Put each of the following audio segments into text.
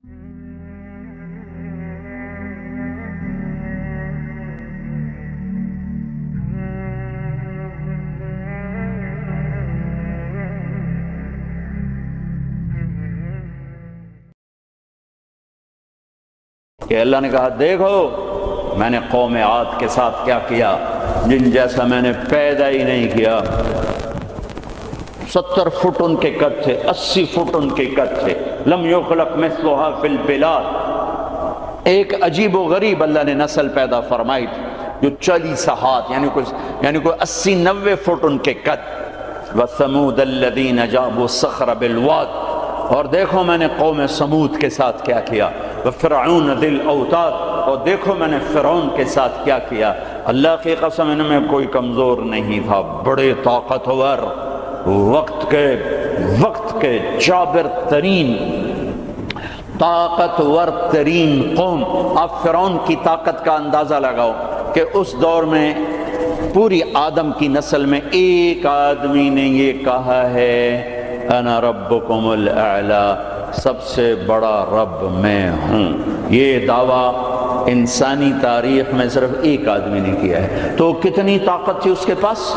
کہ اللہ نے کہا دیکھو میں نے قوم عاد کے ساتھ کیا کیا، جن جیسا میں نے پیدا ہی نہیں کیا۔ 70 فٹ ان کے قد تھے، 80 فٹ ان کے قد تھے، لم یخلق مثلها فی البلاد۔ ایک عجیب و غریب اللہ نے نسل پیدا فرمائی تھی جو 40 ہاتھ یعنی کوئی 80-90 فٹ ان کے قد۔ وَثَمُودَ الَّذِينَ جَابُوا الصَّخْرَ بِالْوَادِ، اور دیکھو میں نے قوم سمود کے ساتھ کیا کیا۔ وَفِرْعَوْنَ ذِي الْأَوْتَادِ، اور دیکھو میں نے فرعون کے ساتھ کیا کیا۔ اللہ کی قسم ان میں کوئی کمزور نہیں تھا، بڑے طاقتور، وقت کے جابر ترین، طاقتور ترین قوم۔ آپ فرعون کی طاقت کا اندازہ لگاؤ کہ اس دور میں پوری آدم کی نسل میں ایک آدمی نے یہ کہا ہے انا ربکم الاعلی، سب سے بڑا رب میں ہوں۔ یہ دعویٰ انسانی تاریخ میں صرف ایک آدمی نے کیا ہے۔ تو کتنی طاقت تھی اس کے پاس،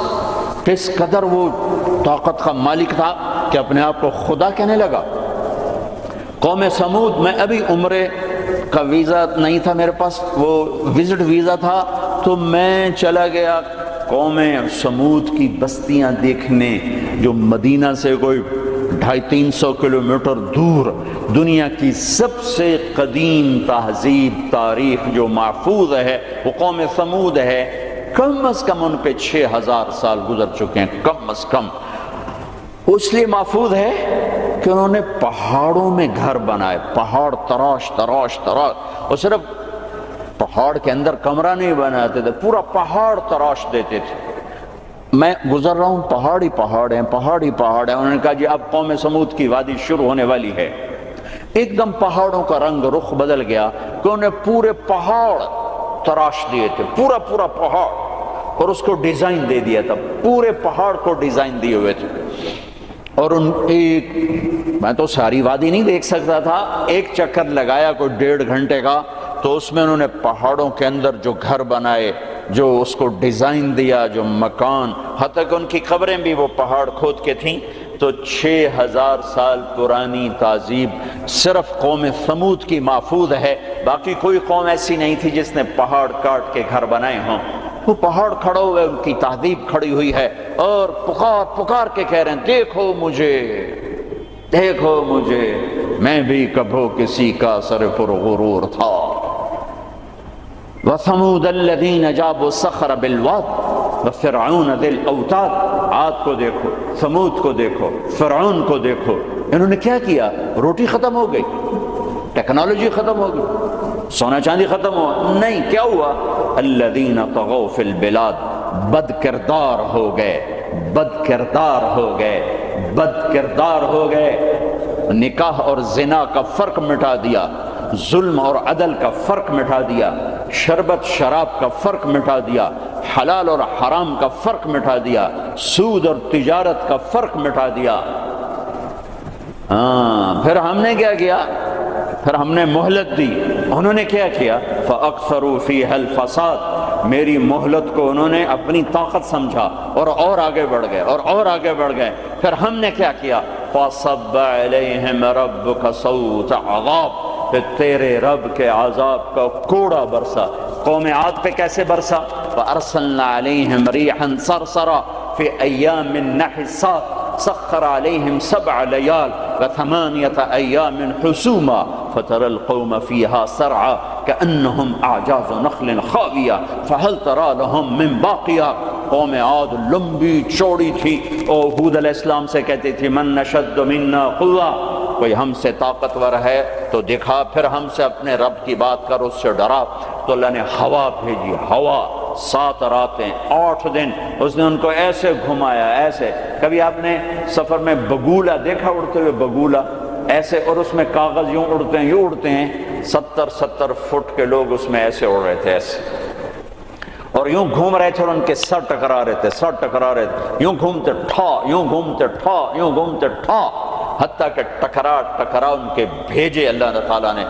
کس قدر وہ طاقت کا مالک تھا کہ اپنے آپ کو خدا کہنے لگا۔ قوم سمود میں ابھی عمرے کا ویزا نہیں تھا میرے پاس، وہ وزٹ ویزا تھا، تو میں چلا گیا قوم سمود کی بستیاں دیکھنے، جو مدینہ سے کوئی 250-300 کلومیٹر دور دنیا کی سب سے قدیم تہذیب تاریخ جو محفوظ ہے وہ قوم سمود ہے۔ کم از کم ان پہ 6000 سال گزر چکے ہیں، کم از کم۔ اس لیے محفوظ ہے کہ انہوں نے پہاڑوں میں گھر بنائے، پہاڑ تراش تراش تراش، اور صرف پہاڑ کے اندر کمرہ نہیں بناتے تھے، پورا پہاڑ تراش دیتے تھے۔ میں گزر رہا ہوں، پہاڑی پہاڑ ہیں، پہاڑی پہاڑ ہیں۔ انہوں نے کہا جی اب قوم سمود کی وادی شروع ہونے والی ہے۔ ایک دم پہاڑوں کا رنگ رخ بدل گیا کہ انہوں نے پورے پہاڑ تراش دیے تھے، پورا پہاڑ، اور اس کو ڈیزائن دے دیا تھا، پورے پہاڑ کو ڈیزائن دیے ہوئے تھے۔ اور میں تو ساری وادی نہیں دیکھ سکتا تھا، ایک چکر لگایا کوئی 1.5 گھنٹے کا، تو اس میں انہوں نے پہاڑوں کے اندر جو گھر بنائے، جو اس کو ڈیزائن دیا، جو مکان، حتیٰ کہ ان کی قبریں بھی وہ پہاڑ کھود کے تھیں۔ تو 6000 سال پرانی تہذیب صرف قوم سمود کی محفوظ ہے، باقی کوئی قوم ایسی نہیں تھی جس نے پہاڑ کاٹ کے گھر بنائے ہوں۔ وہ پہاڑ کھڑے ہوئے، ان کی تہذیب کھڑی ہوئی ہے، اور پکار کے کہہ رہے ہیں دیکھو مجھے، میں بھی کبھو کسی کا سر پر غرور تھا۔ وَثَمُودَ الَّذِينَ جَابُوا الصَّخْرَ بِالْوَادِ وَفِرْعَوْنَ ذِي الْأَوْتَادِ۔ عاد کو دیکھو، ثمود کو دیکھو، فرعون کو دیکھو، انہوں نے کیا کیا؟ روٹی ختم ہو گئی، ٹیکنالوجی ختم ہو گئی، سونا چاندی ختم ہوا؟ نہیں، کیا ہوا؟ الَّذِينَ طَغَوْا فِي الْبِلَادِ، بد کردار ہو گئے، نکاح اور زنا کا فرق مٹا دیا، ظلم اور عدل کا فرق مٹا دیا، شربت شراب کا فرق مٹا دیا، حلال اور حرام کا فرق مٹا دیا، سود اور تجارت کا فرق مٹا دیا۔ پھر ہم نے کیا کیا؟ پھر ہم نے مہلت دی، انہوں نے کیا کیا؟ فَأَكْثَرُوا فِيهَا الْفَسَادِ، میری مہلت کو انہوں نے اپنی طاقت سمجھا اور آگے بڑھ گئے، پھر ہم نے کیا کیا؟ فَصَبَّ عَلَيْهِمْ رَبُّكَ صَوْتَ عَذَابٍ، پھر تیرے رب کے عذاب کا کوڑا برسا۔ قوم عاد پہ کیسے برسا؟ فَأَرْسَلْنَا عَلَيْهِمْ رِيحًا صَرْصَرًا فِي أَيَّامٍ نَحِسَاتٍ سَخَّرَ عَلَيْهِمْ 7 لَيَالٍ و8 أَيَّامٍ حُسُومًا فَتَرَى الْقَوْمَ فِيهَا سَرْعًا كَأَنَّهُمْ أَعْجَازُ نَخْلٍ خَاوِيَةٍ فَهَلْ تَرَى لَهُم مِّن بَاقِيَةٍ۔ قوم عاد لمبی چوڑی تھی، اور ہود علیہ السلام سے کہتی تھی من نشد منا قوة، کوئی ہم سے طاقتور ہے تو دکھا، پھر ہم سے اپنے رب کی بات کر، اس سے ڈرا۔ تو اللہ نے ہوا بھیجی، ہوا 7 راتیں 8 دن اس نے ان کو ایسے گھمایا، ایسے۔ کبھی آپ نے سفر میں بگولا دیکھا اڑتے ہوئے؟ بگولا ایسے، اور اس میں کاغذ یوں اڑتے ہیں 70 فٹ کے لوگ اس میں ایسے اڑ رہے تھے، ایسے، اور یوں گھوم رہے تھے، اور ان کے سر ٹکرا رہے تھے، یوں گھومتے ٹھا، حتیٰ کہ ٹکرا ان کے بھیجے اللہ تعالیٰ نے،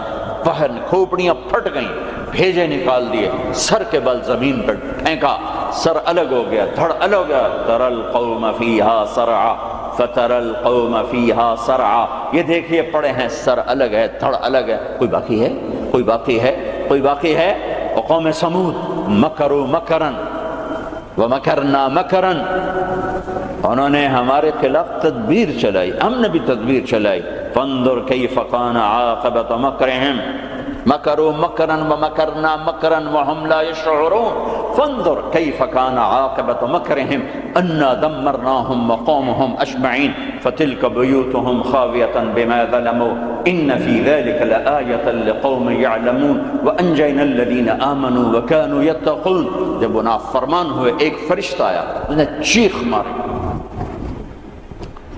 باہر کھوپڑیاں پھٹ گئیں، بھیجے نکال دیے، سر کے بل زمین پر پھینکا، سر الگ ہو گیا، دھڑ الگ ہو گیا، ترى القوم فيها صرعا فترى القوم فيها صرعا، یہ دیکھیے پڑے ہیں سر الگ ہے، دھڑ الگ ہے، کوئی باقی ہے؟ کوئی باقی ہے؟ کوئی باقی ہے؟ وقوم سمود مکروا مکرا ومکرنا مکرا، انہوں نے ہمارے خلاف تدبیر چلائی، ہم نے بھی تدبیر چلائی، فانظر کیف کان عاقبۃ مکرہم مکروا مکرا ومکرنا مکرا وهم لا يشعرون فانظر کیف کان عاقبۃ مکرہم انا دمرناهم وقومهم اجمعین فتلک بیوتهم خاویۃ بما ظلموا ان فی ذلک لآیۃ لقوم یعلمون وانجینا الذین آمنوا وکانوا یتقون۔ جب وہ نافرمان ہوئے ایک فرشتہ آیا، انہوں نے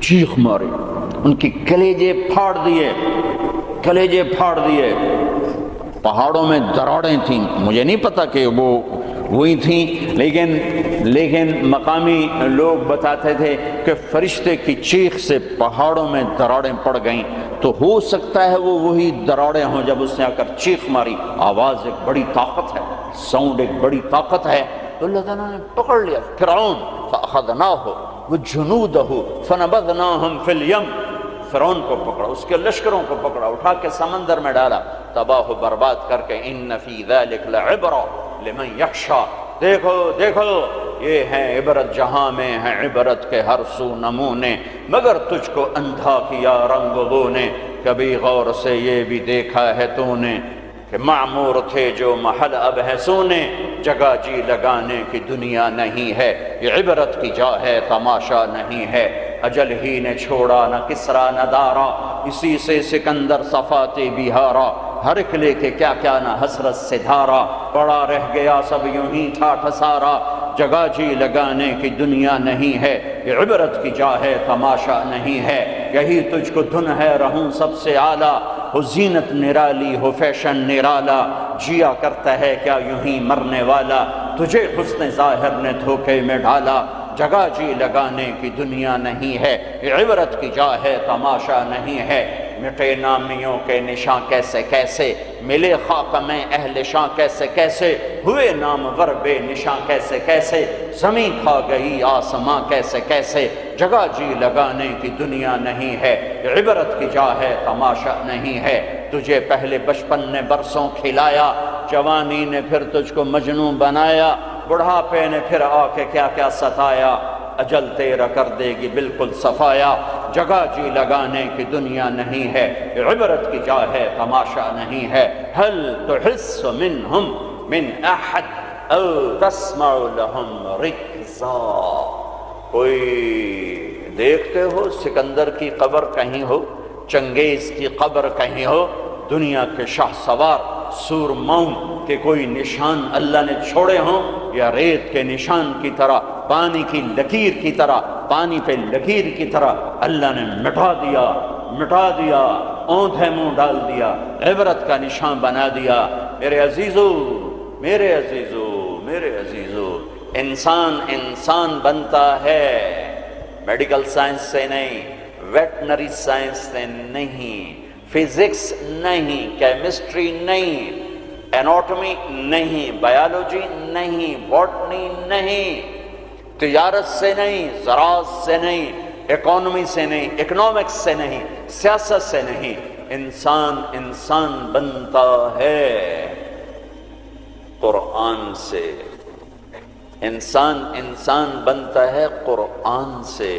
چیخ ماری، ان کی کلیجے پھاڑ دیے، پہاڑوں میں دراڑیں تھیں، مجھے نہیں پتا کہ وہ وہی تھیں، لیکن مقامی لوگ بتاتے تھے کہ فرشتے کی چیخ سے پہاڑوں میں دراڑیں پڑ گئیں، تو ہو سکتا ہے وہ وہی دراڑیں ہوں جب اس نے آ کر چیخ ماری۔ آواز ایک بڑی طاقت ہے، ساؤنڈ ایک بڑی طاقت ہے، تو اللہ تعالیٰ نے پکڑ لیا فرعون، فأخذناہ وجنودہ فنبذناہم فی الیم، فرعون کو پکڑا، اس کے لشکروں کو پکڑا، اٹھا کے سمندر میں ڈالا، تباہ و برباد کر کے۔ ان فی ذلک لعبرہ لمن یخشی، دیکھو یہ ہے عبرت، جہاں میں ہے عبرت کے ہر سو نمونے، مگر تجھ کو اندھا کیا رنگ بو نے، کبھی غور سے یہ بھی دیکھا ہے تو نے کہ معمور تھے جو محل اب ہے سونے، جگہ جی لگانے کی دنیا نہیں ہے، یہ عبرت کی جا ہے تماشا نہیں ہے، اجل ہی نے چھوڑا نہ کسرا نہ دارا، اسی سے سکندر صفات بہارا، ہر ایک لے کے کیا نہ حسرت سے دھارا، پڑا رہ گیا سب یوں ہی ٹھاٹھ سارا، جگہ جی لگانے کی دنیا نہیں ہے، یہ عبرت کی جا ہے تماشا نہیں ہے، یہی تجھ کو دھن ہے رہوں سب سے اعلیٰ، ہو زینت نرالی ہو فیشن نرالا، جیا کرتا ہے کیا یوں ہی مرنے والا، تجھے حسن ظاہر نے دھوکے میں ڈالا، جگہ جی لگانے کی دنیا نہیں ہے، یہ عبرت کی جا ہے تماشا نہیں ہے، مٹے نامیوں کے نشاں کیسے ملے خاک میں اہل شاں کیسے ہوئے نامور بے نشاں کیسے زمین کھا گئی آسماں کیسے جگہ جی لگانے کی دنیا نہیں ہے، یہ عبرت کی جا ہے تماشا نہیں ہے، تجھے پہلے بچپن نے برسوں کھلایا، جوانی نے پھر تجھ کو مجنوں بنایا، بڑھاپے نے پھر آ کے کیا ستایا، اجل تیرا کر دے گی بالکل صفایا، جگہ جی لگانے کی دنیا نہیں ہے، عبرت کی جا ہے تماشا نہیں ہے، هل تحس منہم من احد او تسمع لهم رکزا، کوئی دیکھتے ہو سکندر کی قبر کہیں ہو، چنگیز کی قبر کہیں ہو، دنیا کے شاہ سوار سورماؤں کے کوئی نشان اللہ نے چھوڑے ہوں، یا ریت کے نشان کی طرح، پانی کی لکیر کی طرح، پانی پہ لکیر کی طرح اللہ نے مٹا دیا، اوندھے منہ ڈال دیا، عبرت کا نشان بنا دیا۔ میرے عزیزو، انسان بنتا ہے میڈیکل سائنس سے نہیں، ویٹنری سائنس سے نہیں، فزکس نہیں، کیمسٹری نہیں، ایناٹمی نہیں، بایولوجی نہیں، باٹنی نہیں، تجارت سے نہیں، زراعت سے نہیں، اکانومی سے نہیں، اکنامکس سے نہیں، سیاست سے نہیں، انسان بنتا ہے قرآن سے، انسان بنتا ہے قرآن سے،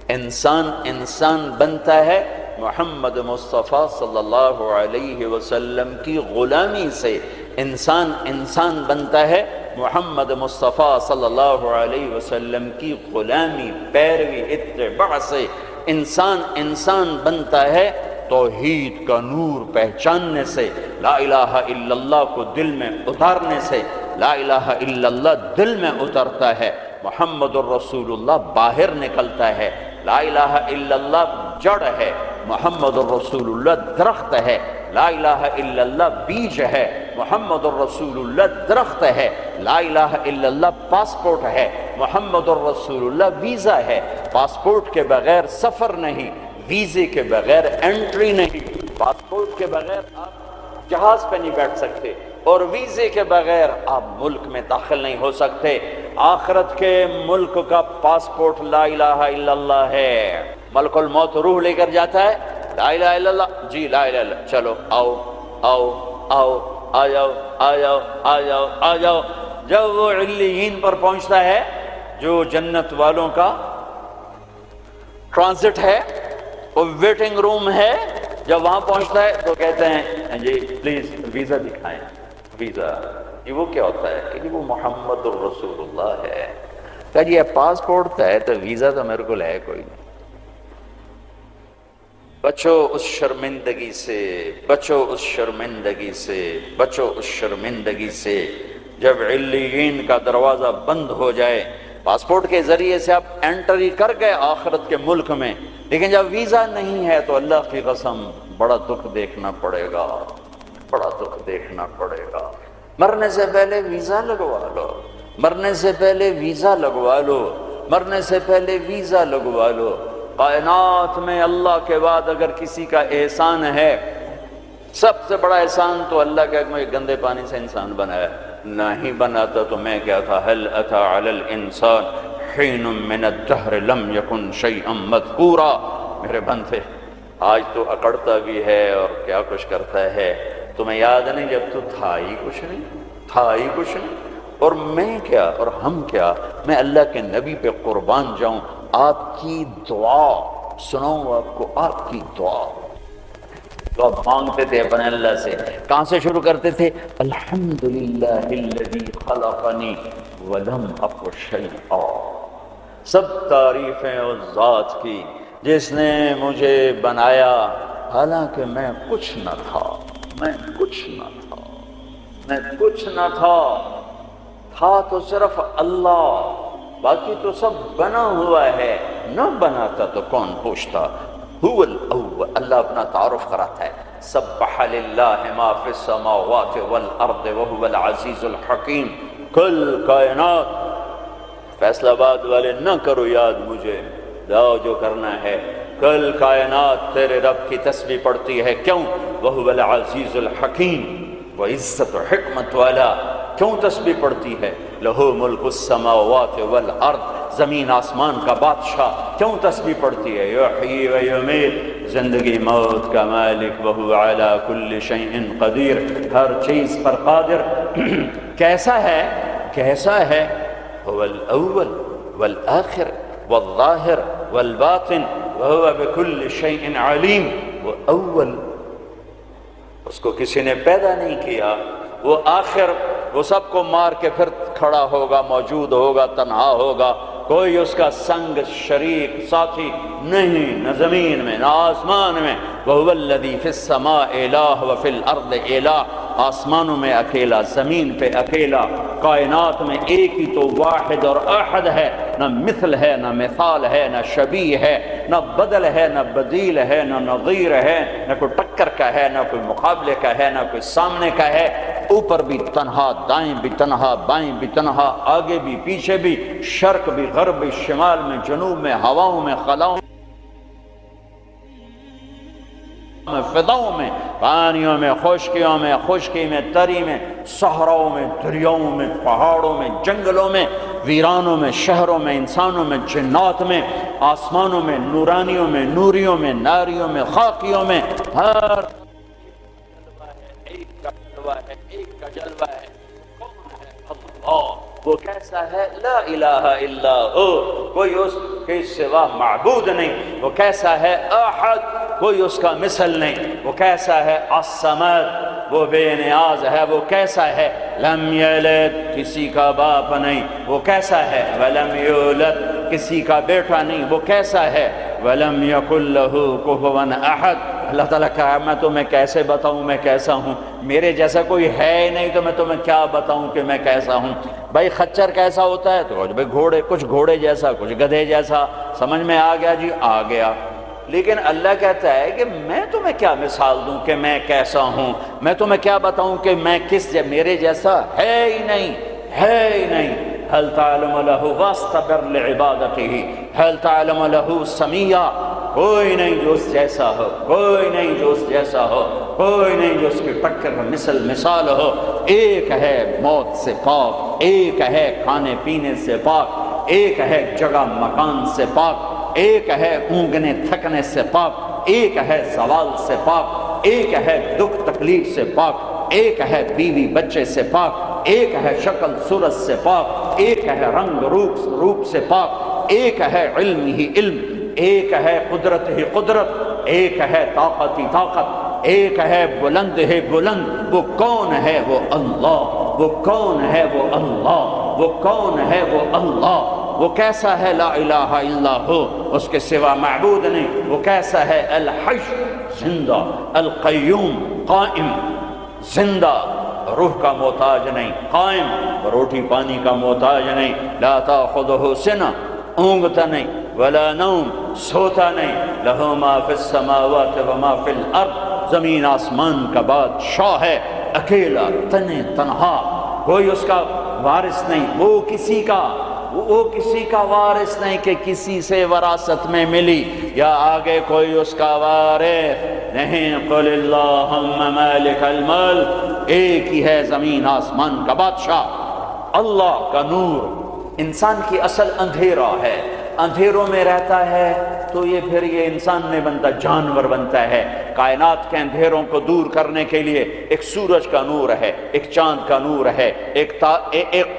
انسان بنتا ہے محمد مصطفیٰ صلی اللہ علیہ وسلم کی غلامی سے، انسان بنتا ہے محمد مصطفیٰ صلی اللہ علیہ وسلم کی غلامی، پیروی، اتباع سے، انسان بنتا ہے توحید کا نور پہچاننے سے، لا الہ الا اللہ کو دل میں اتارنے سے، لا الہ الا اللہ دل میں اترتا ہے، محمد الرسول اللہ باہر نکلتا ہے، لا الہ الا اللہ جڑ ہے، محمد الرسول اللہ درخت ہے، لا الہ الا اللہ بیج ہے، محمد الرسول اللہ درخت ہے، لا الہ الا اللہ پاسپورٹ ہے، محمد الرسول اللہ ویزا ہے، پاسپورٹ کے بغیر سفر نہیں، ویزے کے بغیر انٹری نہیں، پاسپورٹ کے بغیر آپ جہاز پہ نہیں بیٹھ سکتے، اور ویزے کے بغیر آپ ملک میں داخل نہیں ہو سکتے۔ آخرت کے ملک کا پاسپورٹ لا الہ الا اللہ ہے۔ ملک الموت روح لے کر جاتا ہے، لا الہ الا اللہ، جی لا الہ الا اللہ، چلو آؤ آؤ آؤ، آ جاؤ آ جاؤ آ جاؤ آ جاؤ۔ جب وہ علیین پر پہنچتا ہے جو جنت والوں کا ٹرانزٹ ہے، وہ ویٹنگ روم ہے، جب وہاں پہنچتا ہے تو کہتے ہیں جی پلیز ویزا دکھائیں۔ ویزا یہ وہ کیا ہوتا ہے کہ وہ محمد الرسول اللہ ہے۔ کہا جی پاسپورٹ ہے تو ویزا تو میرے کو ہے کوئی نہیں۔ بچو اس شرمندگی سے، بچو اس شرمندگی سے، بچو اس شرمندگی سے۔ جب علیین کا دروازہ بند ہو جائے، پاسپورٹ کے ذریعے سے آپ انٹری کر گئے آخرت کے ملک میں، لیکن جب ویزا نہیں ہے تو اللہ کی قسم بڑا دکھ دیکھنا پڑے گا، بڑا دکھ دیکھنا پڑے گا۔ مرنے سے پہلے ویزا لگوا لو، مرنے سے پہلے ویزا لگوا لو، مرنے سے پہلے ویزا لگوا لو۔ کائنات میں اللہ کے بعد اگر کسی کا احسان ہے، سب سے بڑا احسان تو اللہ کا مجھے گندے پانی سے انسان بنایا، نہیں بناتا تو میں کیا تھا۔ هل اتى على الانسان حين من الدهر لم يكن شيئا مذكورا۔ میرے بندے آج تو اکڑتا بھی ہے اور کیا کچھ کرتا ہے، تمہیں یاد نہیں جب تو تھا ہی کچھ نہیں، تھا ہی کچھ نہیں۔ اور میں کیا اور ہم کیا، میں اللہ کے نبی پہ قربان جاؤں۔ آپ کی دعا سناؤں آپ کو، آپ کی دعا تو آپ مانگتے تھے اپنے اللہ سے، کہاں سے شروع کرتے تھے؟ الحمدللہ الذی خلقنی ولم اک شیئا۔ سب تعریفیں اس ذات کی جس نے مجھے بنایا حالانکہ میں کچھ نہ تھا، میں کچھ نہ تھا، میں کچھ نہ تھا، تھا تو صرف اللہ، باقی تو سب بنا ہوا ہے، نہ بناتا تو کون پوچھتا۔ هو الاول، اللہ اپنا تعارف کراتا ہے، سبح للہ ما فی السماوات والارض وهو العزیز الحکیم۔ کل کائنات، فیصلہ آباد والے نہ کرو یاد مجھے، لاؤ جو کرنا ہے۔ کل کائنات تیرے رب کی تسبیح پڑھتی ہے، کیوں؟ وهو العزیز الحکیم، وہ عزت و حکمت والا۔ کیوں تسبیح پڑھتی ہے؟ لہو ملک السماوات والارض، زمین آسمان کا بادشاہ۔ کیوں تسبیح پڑھتی ہے؟ یحیی و یمیت، زندگی موت کا مالک، وہو علی کل شیء قدیر، ہر چیز پر قادر۔ کیسا ہے؟ کیسا ہے؟ هو الاول والآخر والظاہر والباطن وهو بكل شیء علیم۔ وہ اول، اس کو کسی نے پیدا نہیں کیا، وہ آخر، وہ سب کو مار کے پھر کھڑا ہوگا، موجود ہوگا، تنہا ہوگا، کوئی اس کا سنگ شریک ساتھی نہیں، نہ زمین میں نہ آسمان میں۔ وَهُوَ الَّذِي فِي السَّمَاءِ إِلَٰهٌ وَفِي الْأَرْضِ إِلَٰهٌ، آسمانوں میں اکیلا، زمین پہ اکیلا، کائنات میں ایک ہی تو واحد اور احد ہے، نہ مثل ہے، نہ مثال ہے، نہ شبیہ ہے، نہ بدل ہے، نہ بدیل ہے، نہ نظیر ہے، نہ کوئی ٹکر کا ہے، نہ کوئی مقابلے کا ہے، نہ کوئی سامنے کا ہے۔ اوپر بھی تنہا، دائیں بھی تنہا، بائیں بھی تنہا، آگے بھی پیچھے بھی، شرق بھی غرب بھی، شمال میں جنوب میں، ہواؤں میں خلاؤں میں، فضاؤں میں، پانیوں میں، خشکیوں میں، خشکی میں، تری میں، صحراؤں میں، دریاؤں میں، پہاڑوں میں، جنگلوں میں، ویرانوں میں، شہروں میں، انسانوں میں، جنات میں، آسمانوں میں، نورانیوں میں، نوریوں میں، ناریوں میں، خاکیوں میں، ہر ایک کا جلوہ ہے، ایک کا جلوہ ہے۔ کون ہے؟ اللہ۔ وہ کیسا ہے؟ لا الہ الا ہو، کوئی اس کے سوا معبود نہیں۔ وہ کیسا ہے؟ احد، کوئی اس کا مثل نہیں۔ وہ کیسا ہے؟ الصمد، وہ بے نیاز ہے۔ وہ کیسا ہے؟ لم یلد، کسی کا باپ نہیں۔ وہ کیسا ہے؟ ولم یولد، کسی کا بیٹا نہیں۔ وہ کیسا ہے؟ ولم یکن لہ کفوا احد۔ اللہ تعالیٰ کہا میں تمہیں کیسے بتاؤں میں کیسا ہوں، میرے جیسا کوئی ہے ہی نہیں تو میں تمہیں کیا بتاؤں کہ میں کیسا ہوں۔ بھائی خچر کیسا ہوتا ہے؟ تو بھائی گھوڑے، کچھ گھوڑے جیسا، کچھ گدھے جیسا۔ سمجھ میں آ گیا جی؟ آ گیا۔ لیکن اللہ کہتا ہے کہ میں تمہیں کیا مثال دوں کہ میں کیسا ہوں، میں تمہیں کیا بتاؤں کہ میں کس میرے جیسا ہے ہی نہیں، ہے ہی نہیں۔ هل تعلم له واستبر لعبادته، هل تعلم له سمیہ، کوئی نہیں جو اس جیسا ہو، کوئی نہیں جو اس جیسا ہو، کوئی نہیں جو اس کی ٹکر مثال ہو۔ ایک ہے موت سے پاک، ایک ہے کھانے پینے سے پاک، ایک ہے جگہ مکان سے پاک، ایک ہے اونگنے تھکنے سے پاک، ایک ہے زوال سے پاک، ایک ہے دکھ تکلیف سے پاک، ایک ہے بیوی بچے سے پاک، ایک ہے شکل صورت سے پاک، ایک ہے رنگ روپ سے پاک، ایک ہے علم ہی علم، ایک ہے قدرت ہی قدرت، ایک ہے طاقت ہی طاقت، ایک ہے بلند ہے بلند۔ وہ کون ہے؟ وہ اللہ۔ وہ کون ہے؟ وہ اللہ۔ وہ کون ہے؟ وہ اللہ۔ وہ کیسا ہے؟ لا الہ الا ہو، اس کے سوا معبود نہیں۔ وہ کیسا ہے؟ الحی، زندہ، القیوم، قائم، زندہ، روح کا محتاج نہیں، قائم، روٹی پانی کا محتاج نہیں، لا تاخذہ سنہ، اونگتا نہیں، ولا نوم، سوتا نہیں، لہ ما فی السماوات و ما فی الارض، زمین آسمان کا بادشاہ ہے، اکیلا، تنہا، کوئی اس کا وارث نہیں، وہ کسی کا وارث نہیں کہ کسی سے وراثت میں ملی، یا آگے کوئی اس کا وارث نہیں۔ قل اللہم مالک الملک، ایک ہی ہے زمین آسمان کا بادشاہ، اللہ کا نور۔ انسان کی اصل اندھیرا ہے، اندھیروں میں رہتا ہے تو پھر یہ انسان نہیں بنتا، جانور بنتا ہے۔ کائنات کے اندھیروں کو دور کرنے کے لیے ایک سورج کا نور ہے، ایک چاند کا نور ہے، ایک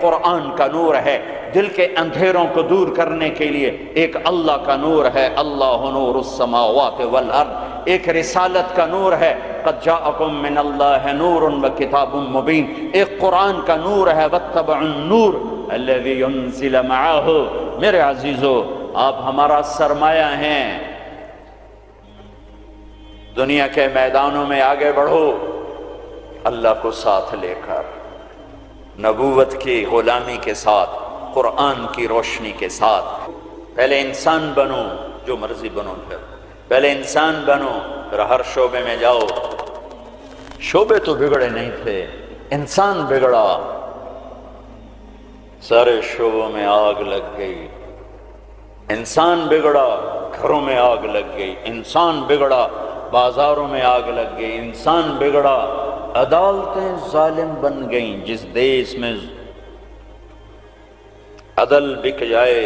قرآن کا نور ہے۔ دل کے اندھیروں کو دور کرنے کے لیے ایک اللہ کا نور ہے، اللہ نور السماوات والارض۔ ایک رسالت کا نور ہے، قد جاءکم من اللہ نور وکتاب مبین۔ ایک قرآن کا نور ہے، واتبعوا النور الذی انزل معہ۔ میرے عزیزو، آپ ہمارا سرمایہ ہیں، دنیا کے میدانوں میں آگے بڑھو اللہ کو ساتھ لے کر، نبوت کی غلامی کے ساتھ، قرآن کی روشنی کے ساتھ۔ پہلے انسان بنو، جو مرضی بنو، پہلے انسان بنو، پھر ہر شعبے میں جاؤ۔ شعبے تو بگڑے نہیں تھے، انسان بگڑا، سارے شعبوں میں آگ لگ گئی۔ انسان بگڑا، گھروں میں آگ لگ گئی۔ انسان بگڑا، بازاروں میں آگ لگ گئی۔ انسان بگڑا، عدالتیں ظالم بن گئیں۔ جس دیش میں عدل بک جائے،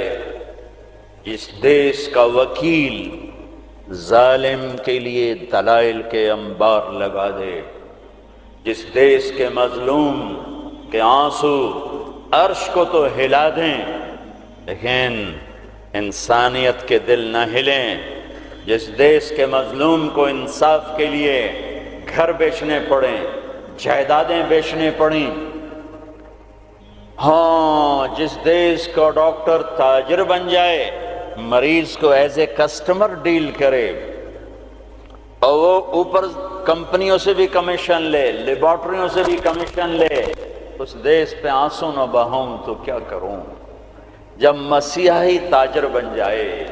جس دیش کا وکیل ظالم کے لیے دلائل کے انبار لگا دے، جس دیش کے مظلوم کے آنسو عرش کو تو ہلا دیں لیکن انسانیت کے دل نہ ہلیں، جس دیش کے مظلوم کو انصاف کے لیے گھر بیچنے پڑیں، جائیدادیں بیچنے پڑیں، ہاں جس دیش کا ڈاکٹر تاجر بن جائے، مریض کو ایز اے کسٹمر ڈیل کرے، اور وہ اوپر کمپنیوں سے بھی کمیشن لے، لیبارٹریوں سے بھی کمیشن لے، اس دیش پہ آنسو نہ بہاؤں تو کیا کروں؟ جب مسیحی تاجر بن جائے،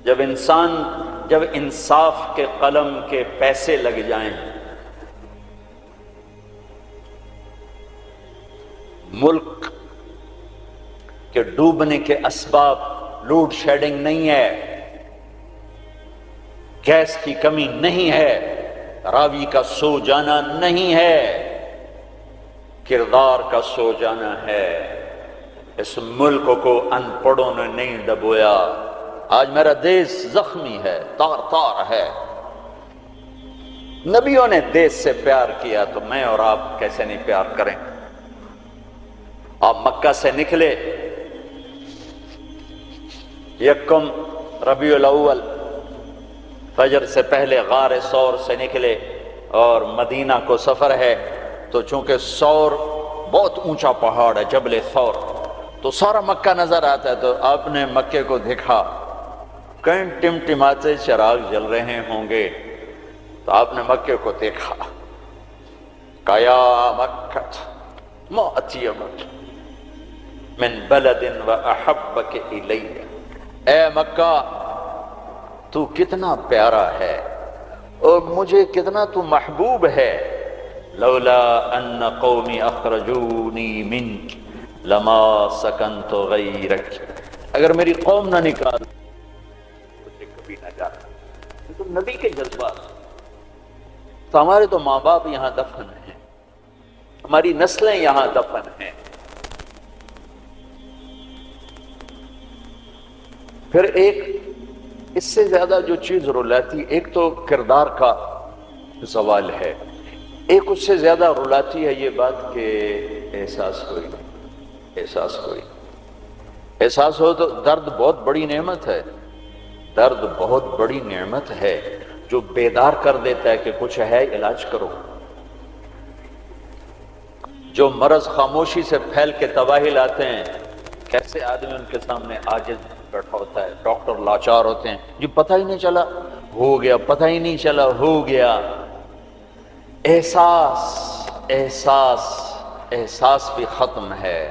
جب انصاف کے قلم کے پیسے لگ جائیں، ملک کے ڈوبنے کے اسباب لوڈ شیڈنگ نہیں ہے، گیس کی کمی نہیں ہے، راوی کا سو جانا نہیں ہے، کردار کا سو جانا ہے۔ اس ملک کو ان پڑھوں نے نہیں ڈبویا۔ آج میرا دیش زخمی ہے، تار تار ہے۔ نبیوں نے دیش سے پیار کیا تو میں اور آپ کیسے نہیں پیار کریں؟ آپ مکہ سے نکلے، یکم ربیع الاول فجر سے پہلے غار ثور سے نکلے، اور مدینہ کو سفر ہے تو چونکہ ثور بہت اونچا پہاڑ ہے، جبل ثور، تو سارا مکہ نظر آتا ہے۔ تو آپ نے مکے کو دیکھا، کہیں ٹمٹماتے چراغ جل رہے ہوں گے، تو آپ نے مکے کو دیکھا، کہا یا مکہ ما اطیبک من بلد واحبک الی، اے مکہ تو کتنا پیارا ہے اور مجھے کتنا تو محبوب ہے، لولا ان قومی اخرجونی منک لما سکنت غیرک، اگر میری قوم نہ نکال نبی کے جذبات. تو ہمارے تو ماں باپ یہاں دفن ہیں، ہماری نسلیں یہاں دفن ہیں. پھر ایک اس سے زیادہ جو چیز رلاتی، ایک تو کردار کا زوال ہے، ایک اس سے زیادہ رلاتی ہے یہ بات کہ احساس کوئی نہیں، احساس کوئی نہیں. احساس ہو تو درد بہت بڑی نعمت ہے، درد بہت بڑی نعمت ہے جو بیدار کر دیتا ہے کہ کچھ ہے، علاج کرو. جو مرض خاموشی سے پھیل کے تباہی لاتے ہیں، کیسے آدمی ان کے سامنے عاجز بیٹھا ہوتا ہے، ڈاکٹر لاچار ہوتے ہیں، جی پتہ ہی نہیں چلا ہو گیا، پتہ ہی نہیں چلا ہو گیا. احساس احساس احساس بھی ختم ہے.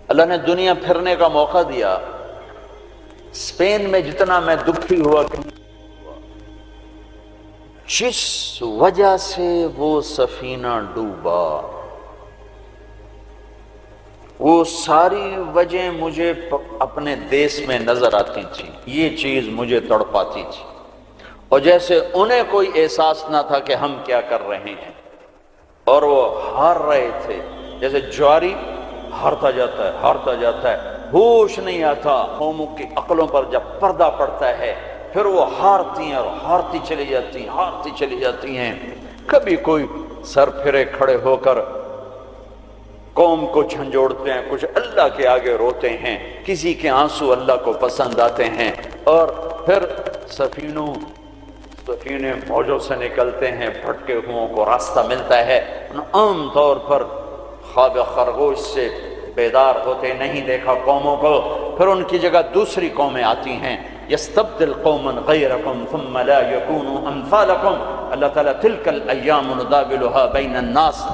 اللہ نے دنیا پھرنے کا موقع دیا. اسپین میں جتنا میں دکھی ہوا، جس وجہ سے وہ سفینہ ڈوبا، وہ ساری وجہ مجھے اپنے دیس میں نظر آتی تھی، یہ چیز مجھے تڑپاتی تھی. اور جیسے انہیں کوئی احساس نہ تھا کہ ہم کیا کر رہے ہیں، اور وہ ہار رہے تھے. جیسے جواری ہارتا جاتا ہے، ہارتا جاتا ہے، ہوش نہیں آتا. قوموں کی عقلوں پر جب پردہ پڑتا ہے پھر وہ ہارتی ہیں اور ہارتی چلی جاتی ہیں، ہارتی چلی جاتی ہیں. کبھی کوئی سر پھرے کھڑے ہو کر قوم کو جھنجھوڑتے ہیں، کچھ اللہ کے آگے روتے ہیں، کسی کے آنسو اللہ کو پسند آتے ہیں. اور پھر سفینے موجوں سے نکلتے ہیں، بھٹکے ہوں کو راستہ ملتا ہے. عام طور پر خواب خرگوش سے بیدار ہوتے نہیں دیکھا قوموں کو. پھر ان کی جگہ دوسری قومیں آتی ہیں. یستبدل قوما غیرکم ثم لا یکونوا امثالکم. اللہ تعالیٰ تلک الایام نداولها بین الناس.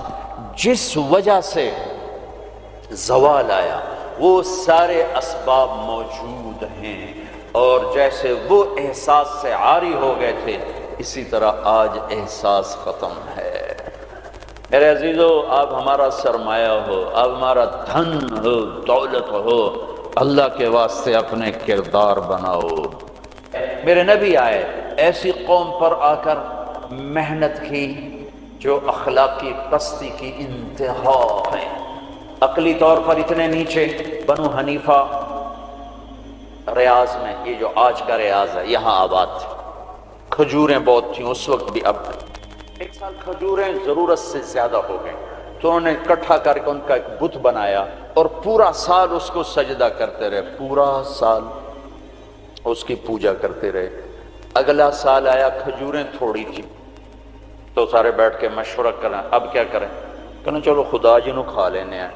جس وجہ سے زوال آیا وہ سارے اسباب موجود ہیں، اور جیسے وہ احساس سے عاری ہو گئے تھے اسی طرح آج احساس ختم ہے. میرے عزیزو، آپ ہمارا سرمایہ ہو، آپ ہمارا دھن ہو، دولت ہو، اللہ کے واسطے اپنے کردار بناؤ. میرے نبی آئے، ایسی قوم پر آ کر محنت کی جو اخلاقی پستی کی انتہا ہے، عقلی طور پر اتنے نیچے. بنو حنیفہ ریاض میں، یہ جو آج کا ریاض ہے، یہاں آباد تھے. کھجوریں بہت تھیں اس وقت بھی، اب ایک سال کھجوریں ضرورت سے زیادہ ہو گئیں تو انہوں نے اکٹھا کر کے ان کا ایک بت بنایا اور پورا سال اس کو سجدہ کرتے رہے، پورا سال اس کی پوجا کرتے رہے. اگلا سال آیا، کھجوریں تھوڑی تھی تو سارے بیٹھ کے مشورہ کریں اب کیا کریں. کہنا چلو خدا جی نو کھا لینے ہیں.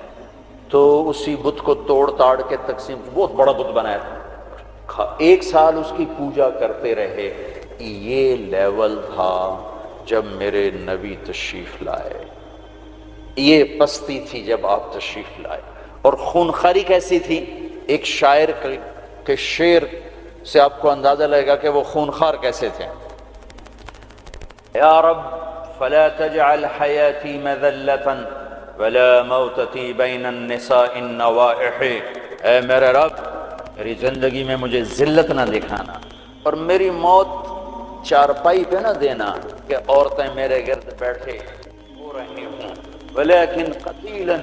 تو اسی بت کو توڑ تاڑ کے تقسیم، بہت بڑا بت بنایا تھا. ایک سال اس کی پوجا کرتے رہے. یہ لیول تھا جب میرے نبی تشریف لائے، یہ پستی تھی جب آپ تشریف لائے. اور خونخواری کیسی تھی؟ ایک شاعر کے شعر سے آپ کو اندازہ لگے گا کہ وہ خونخوار کیسے تھے. یا رب فلا تجعل حیاتی مذلتا ولا موتتی بین النساء النوائح. اے میرے رب، میری زندگی میں مجھے ذلت نہ دکھانا اور میری موت چارپائی پہ نہ دینا کہ عورتیں میرے گرد بیٹھے ہو رہی ہوں. ولیکن قتیلا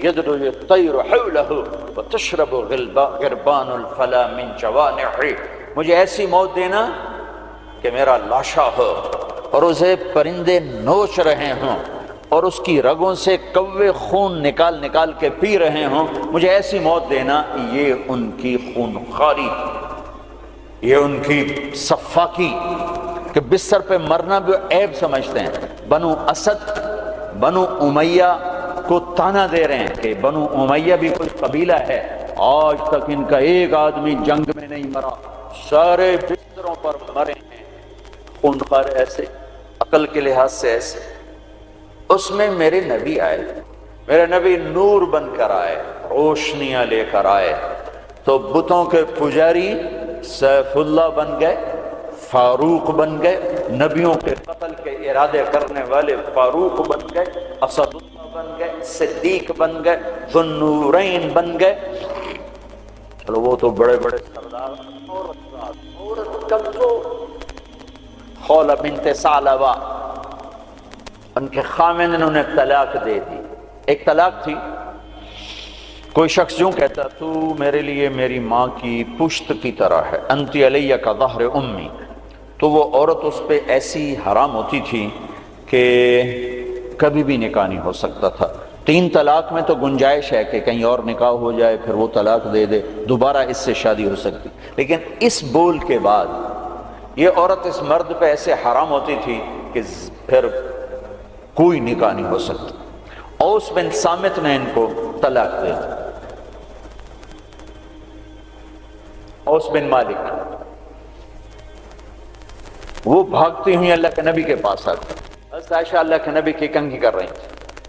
یدعو الطیر حولہ وتشرب غربان الفلا من جوانحہ. مجھے ایسی موت دینا کہ میرا لاشا ہو اور اسے پرندے نوچ رہے ہوں اور اس کی رگوں سے کوے خون نکال نکال کے پی رہے ہوں. مجھے ایسی موت دینا. یہ ان کی خونخواری، یہ ان کی صفاقی کہ بستر پہ مرنا بھی عیب سمجھتے ہیں. بنو اسد، بنو امیہ کو تانا دے رہے ہیں کہ بنو امیہ بھی کوئی قبیلہ ہے، آج تک ان کا ایک آدمی جنگ میں نہیں مرا، سارے بستروں پر مرے ہیں. خونخوار ایسے، عقل کے لحاظ سے ایسے. اس میں میرے نبی آئے، میرے نبی نور بن کر آئے، روشنیاں لے کر آئے. تو بتوں کے پجاری سیف اللہ بن گئے، فاروق بن گئے، نبیوں کے قتل کے ارادے کرنے والے فاروق بن گئے، اسد اللہ بن گئے، صدیق بن گئے، ذو النورین بن گئے. چلو وہ تو بڑے بڑے سردار. عورت کا تو خولہ بنت ثعلبہ، ان کے خاوند نے انہیں طلاق دے دی۔ ایک طلاق تھی، کوئی شخص یوں کہتا تو میرے لیے میری ماں کی پشت کی طرح ہے، انت علیہ کا ظہر امی، تو وہ عورت اس پہ ایسی حرام ہوتی تھی کہ کبھی بھی نکاح نہیں ہو سکتا تھا۔ 3 طلاق میں تو گنجائش ہے کہ کہیں اور نکاح ہو جائے، پھر وہ طلاق دے دے، دوبارہ اس سے شادی ہو سکتی، لیکن اس بول کے بعد یہ عورت اس مرد پہ ایسے حرام ہوتی تھی کہ پھر کوئی نکاح نہیں ہو سکتا۔ اوس بن صامت نے ان کو طلاق دے دی۔ اوس بن مالک، وہ بھاگتی ہوئی اللہ کے نبی کے پاس آ گئی۔ حضرت عائشہ اللہ کے نبی کی کنگھی کر رہی تھی،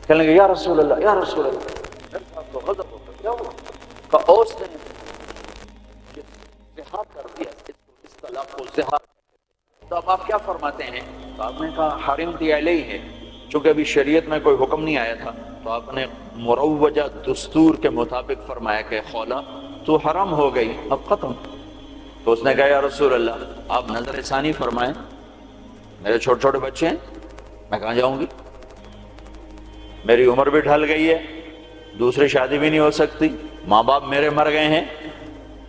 کہنے لگے یا رسول اللہ یا رسول اللہ، میرے پاس تو غضب ہو گیا، کیا ہوا؟ کہ اوس نے زہار کر دیا، اس طلاق کو زہار۔ تو اب آپ کیا فرماتے ہیں؟ تو آپ نے کہا حرمت علیہ ہے، چونکہ ابھی شریعت میں کوئی حکم نہیں آیا تھا، تو آپ نے مروجہ دستور کے مطابق فرمایا کہ خولہ تو حرام ہو گئی، اب ختم۔ تو اس نے کہا یا رسول اللہ آپ نظر ثانی فرمائیں، میرے چھوٹے چھوٹے بچے ہیں، میں کہاں جاؤں گی، میری عمر بھی ڈھل گئی ہے، دوسری شادی بھی نہیں ہو سکتی، ماں باپ میرے مر گئے ہیں،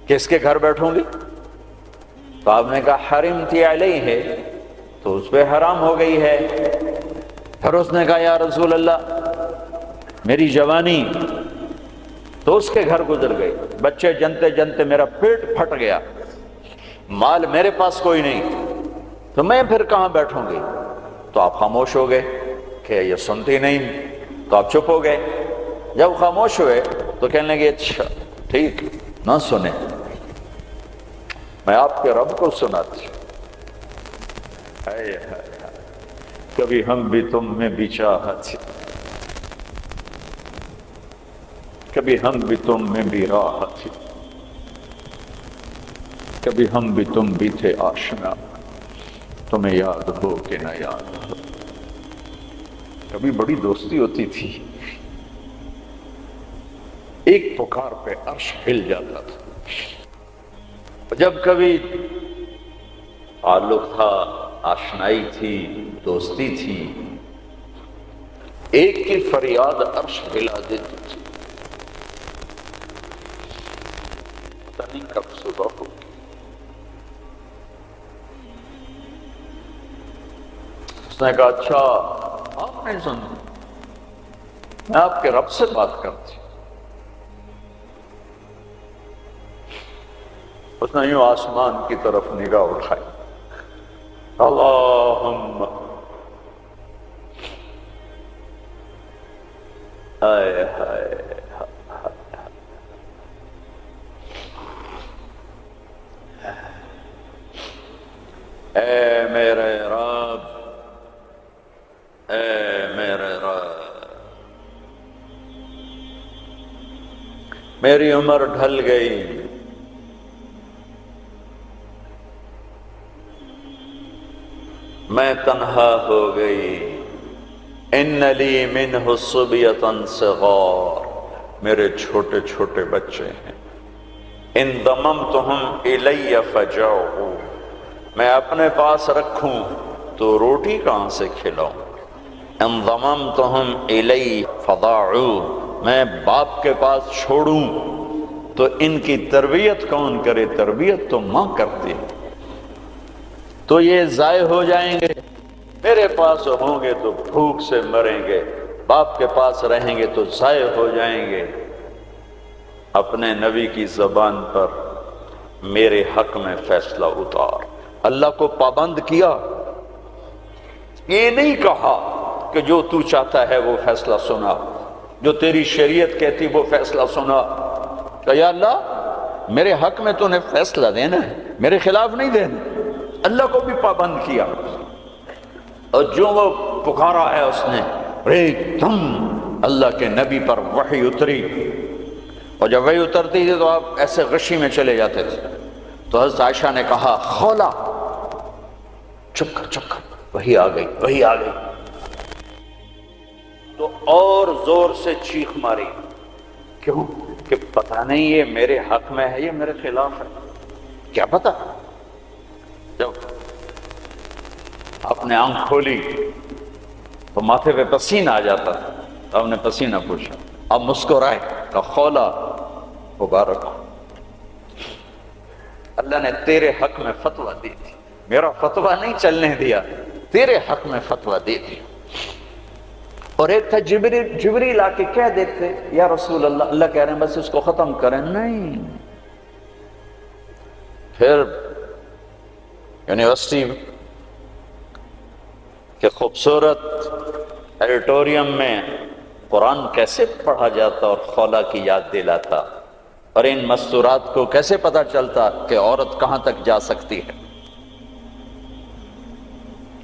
کس کے گھر بیٹھوں گی؟ تو آپ نے کہا حرمت علیہ ہے، تو اس پہ حرام ہو گئی ہے۔ پھر اس نے کہا یا رسول اللہ میری جوانی، تو اس کے گھر گزر گئی، بچے جنتے جنتے میرا پیٹ پھٹ گیا، مال میرے پاس کوئی نہیں، تو میں پھر کہاں بیٹھوں گی؟ تو آپ خاموش ہو گئے کہ یہ سنتی نہیں، تو آپ چپ ہو گئے۔ جب خاموش ہوئے تو کہنے لگے اچھا ٹھیک نہ سنیں، میں آپ کے رب کو سناتی ہوں۔ کبھی ہم بھی تم میں بھی چاہت، کبھی ہم بھی تم میں بھی راحت، کبھی ہم بھی تم بھی تھے آشنا، تمہیں یاد ہو کہ نہ یاد ہو۔ کبھی بڑی دوستی ہوتی تھی، ایک پکار پہ عرش ہل جاتا تھا۔ جب کبھی تعلق تھا، آشنائی تھی، دوستی تھی، ایک کی فریاد عرش ہلا دیتی تھی۔ پتہ نہیں کب صبح ہوگی۔ اس نے کہا اچھا آپ نہیں سنتے، میں آپ کے رب سے بات کرتی ہوں۔ اس نے یوں آسمان کی طرف نگاہ اٹھائی، اللہم ہائے ہائے، اے میرے رب، اے میرے رب، میری عمر ڈھل گئی، میں تنہا ہو گئی، ان لی منہ صبیۃ صغار، میرے چھوٹے چھوٹے بچے ہیں، ان ضممتہم الی فجعوا، میں اپنے پاس رکھوں تو روٹی کہاں سے کھلاؤں، ان ضممتہم الی فضاعوا، میں باپ کے پاس چھوڑوں تو ان کی تربیت کون کرے، تربیت تو ماں کرتی ہے، تو یہ ضائع ہو جائیں گے، میرے پاس ہوں گے تو بھوک سے مریں گے، باپ کے پاس رہیں گے تو ضائع ہو جائیں گے۔ اپنے نبی کی زبان پر میرے حق میں فیصلہ اتار۔ اللہ کو پابند کیا، یہ نہیں کہا کہ جو تو چاہتا ہے وہ فیصلہ سنا، جو تیری شریعت کہتی وہ فیصلہ سنا، کہ یا اللہ میرے حق میں تو نے فیصلہ دینا ہے، میرے خلاف نہیں دینا۔ اللہ کو بھی پابند کیا، اور جو وہ پکارا ہے اس نے ایک دم اللہ کے نبی پر وحی اتری، اور جب وحی اترتی تھی تو آپ ایسے غشی میں چلے جاتے تھے۔ تو حضرت عائشہ نے کہا خولا چپ کر، وحی آ گئی، وحی آ گئی، تو اور زور سے چیخ ماری، کیوں کہ پتہ نہیں یہ میرے حق میں ہے، یہ میرے خلاف ہے، کیا پتہ۔ جب آپ نے آنکھ کھولی تو ماتھے پہ پسینہ آ جاتا تھا، تو آپ نے پسینہ پوچھا، آپ مسکرائے، کہا خولا مبارک ہو، اللہ نے تیرے حق میں فتویٰ دی تھی، میرا فتویٰ نہیں چلنے دیا، تیرے حق میں فتویٰ دی تھی۔ اور ایک تھا جبریل آ کے کہہ دیتے یا رسول اللہ، اللہ کہہ رہے ہیں بس اس کو ختم کریں، نہیں، پھر یونیورسٹی کے خوبصورت ایڈیٹوریم میں قرآن کیسے پڑھا جاتا اور خولا کی یاد دلاتا، اور ان مستورات کو کیسے پتہ چلتا کہ عورت کہاں تک جا سکتی ہے۔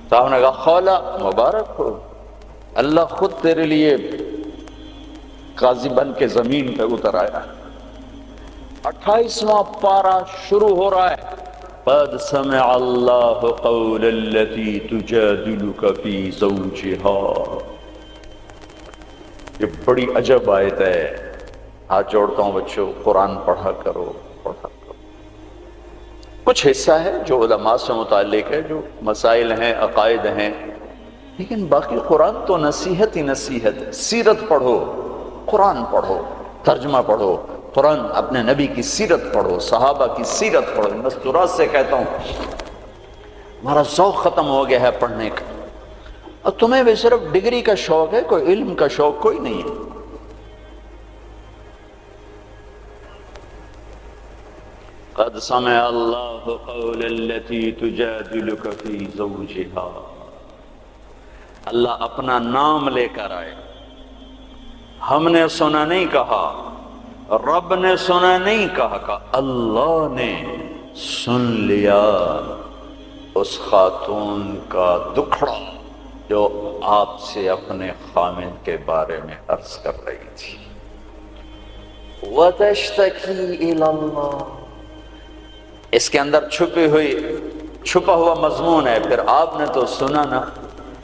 تو آپ نے کہا خولا مبارک ہو، اللہ خود تیرے لیے قاضی بن کے زمین پہ اتر آیا۔ 28واں پارہ شروع ہو رہا ہے، قد سمع اللہ قول التي تجادلك في زوجها۔ یہ بڑی عجب آیت ہے، ہاتھ جوڑتا ہوں بچوں، قرآن پڑھا کرو، پڑھا کرو۔ کچھ حصہ ہے جو علماء سے متعلق ہے، جو مسائل ہیں، عقائد ہیں، لیکن باقی قرآن تو نصیحت ہی نصیحت ہے۔ سیرت پڑھو، قرآن پڑھو، ترجمہ پڑھو، قرآن اپنے نبی کی سیرت پڑھو، صحابہ کی سیرت پڑھو۔ مستورات سے کہتا ہوں ہمارا ذوق ختم ہو گیا ہے پڑھنے کا، اور تمہیں بھی صرف ڈگری کا شوق ہے، کوئی علم کا شوق کوئی نہیں ہے۔ قد سمع اللہ قول التي تجادلك في زوجها۔ اللہ اپنا نام لے کر آئے، ہم نے سنا نہیں کہا، رب نے سنا نہیں کہا، کہ اللہ نے سن لیا اس خاتون کا دکھڑا جو آپ سے اپنے خامن کے بارے میں عرض کر رہی تھی۔ وَتَشْتَكِي إِلَى اللَّهِ، اس کے اندر چھپا ہوا مضمون ہے۔ پھر آپ نے تو سنا نا،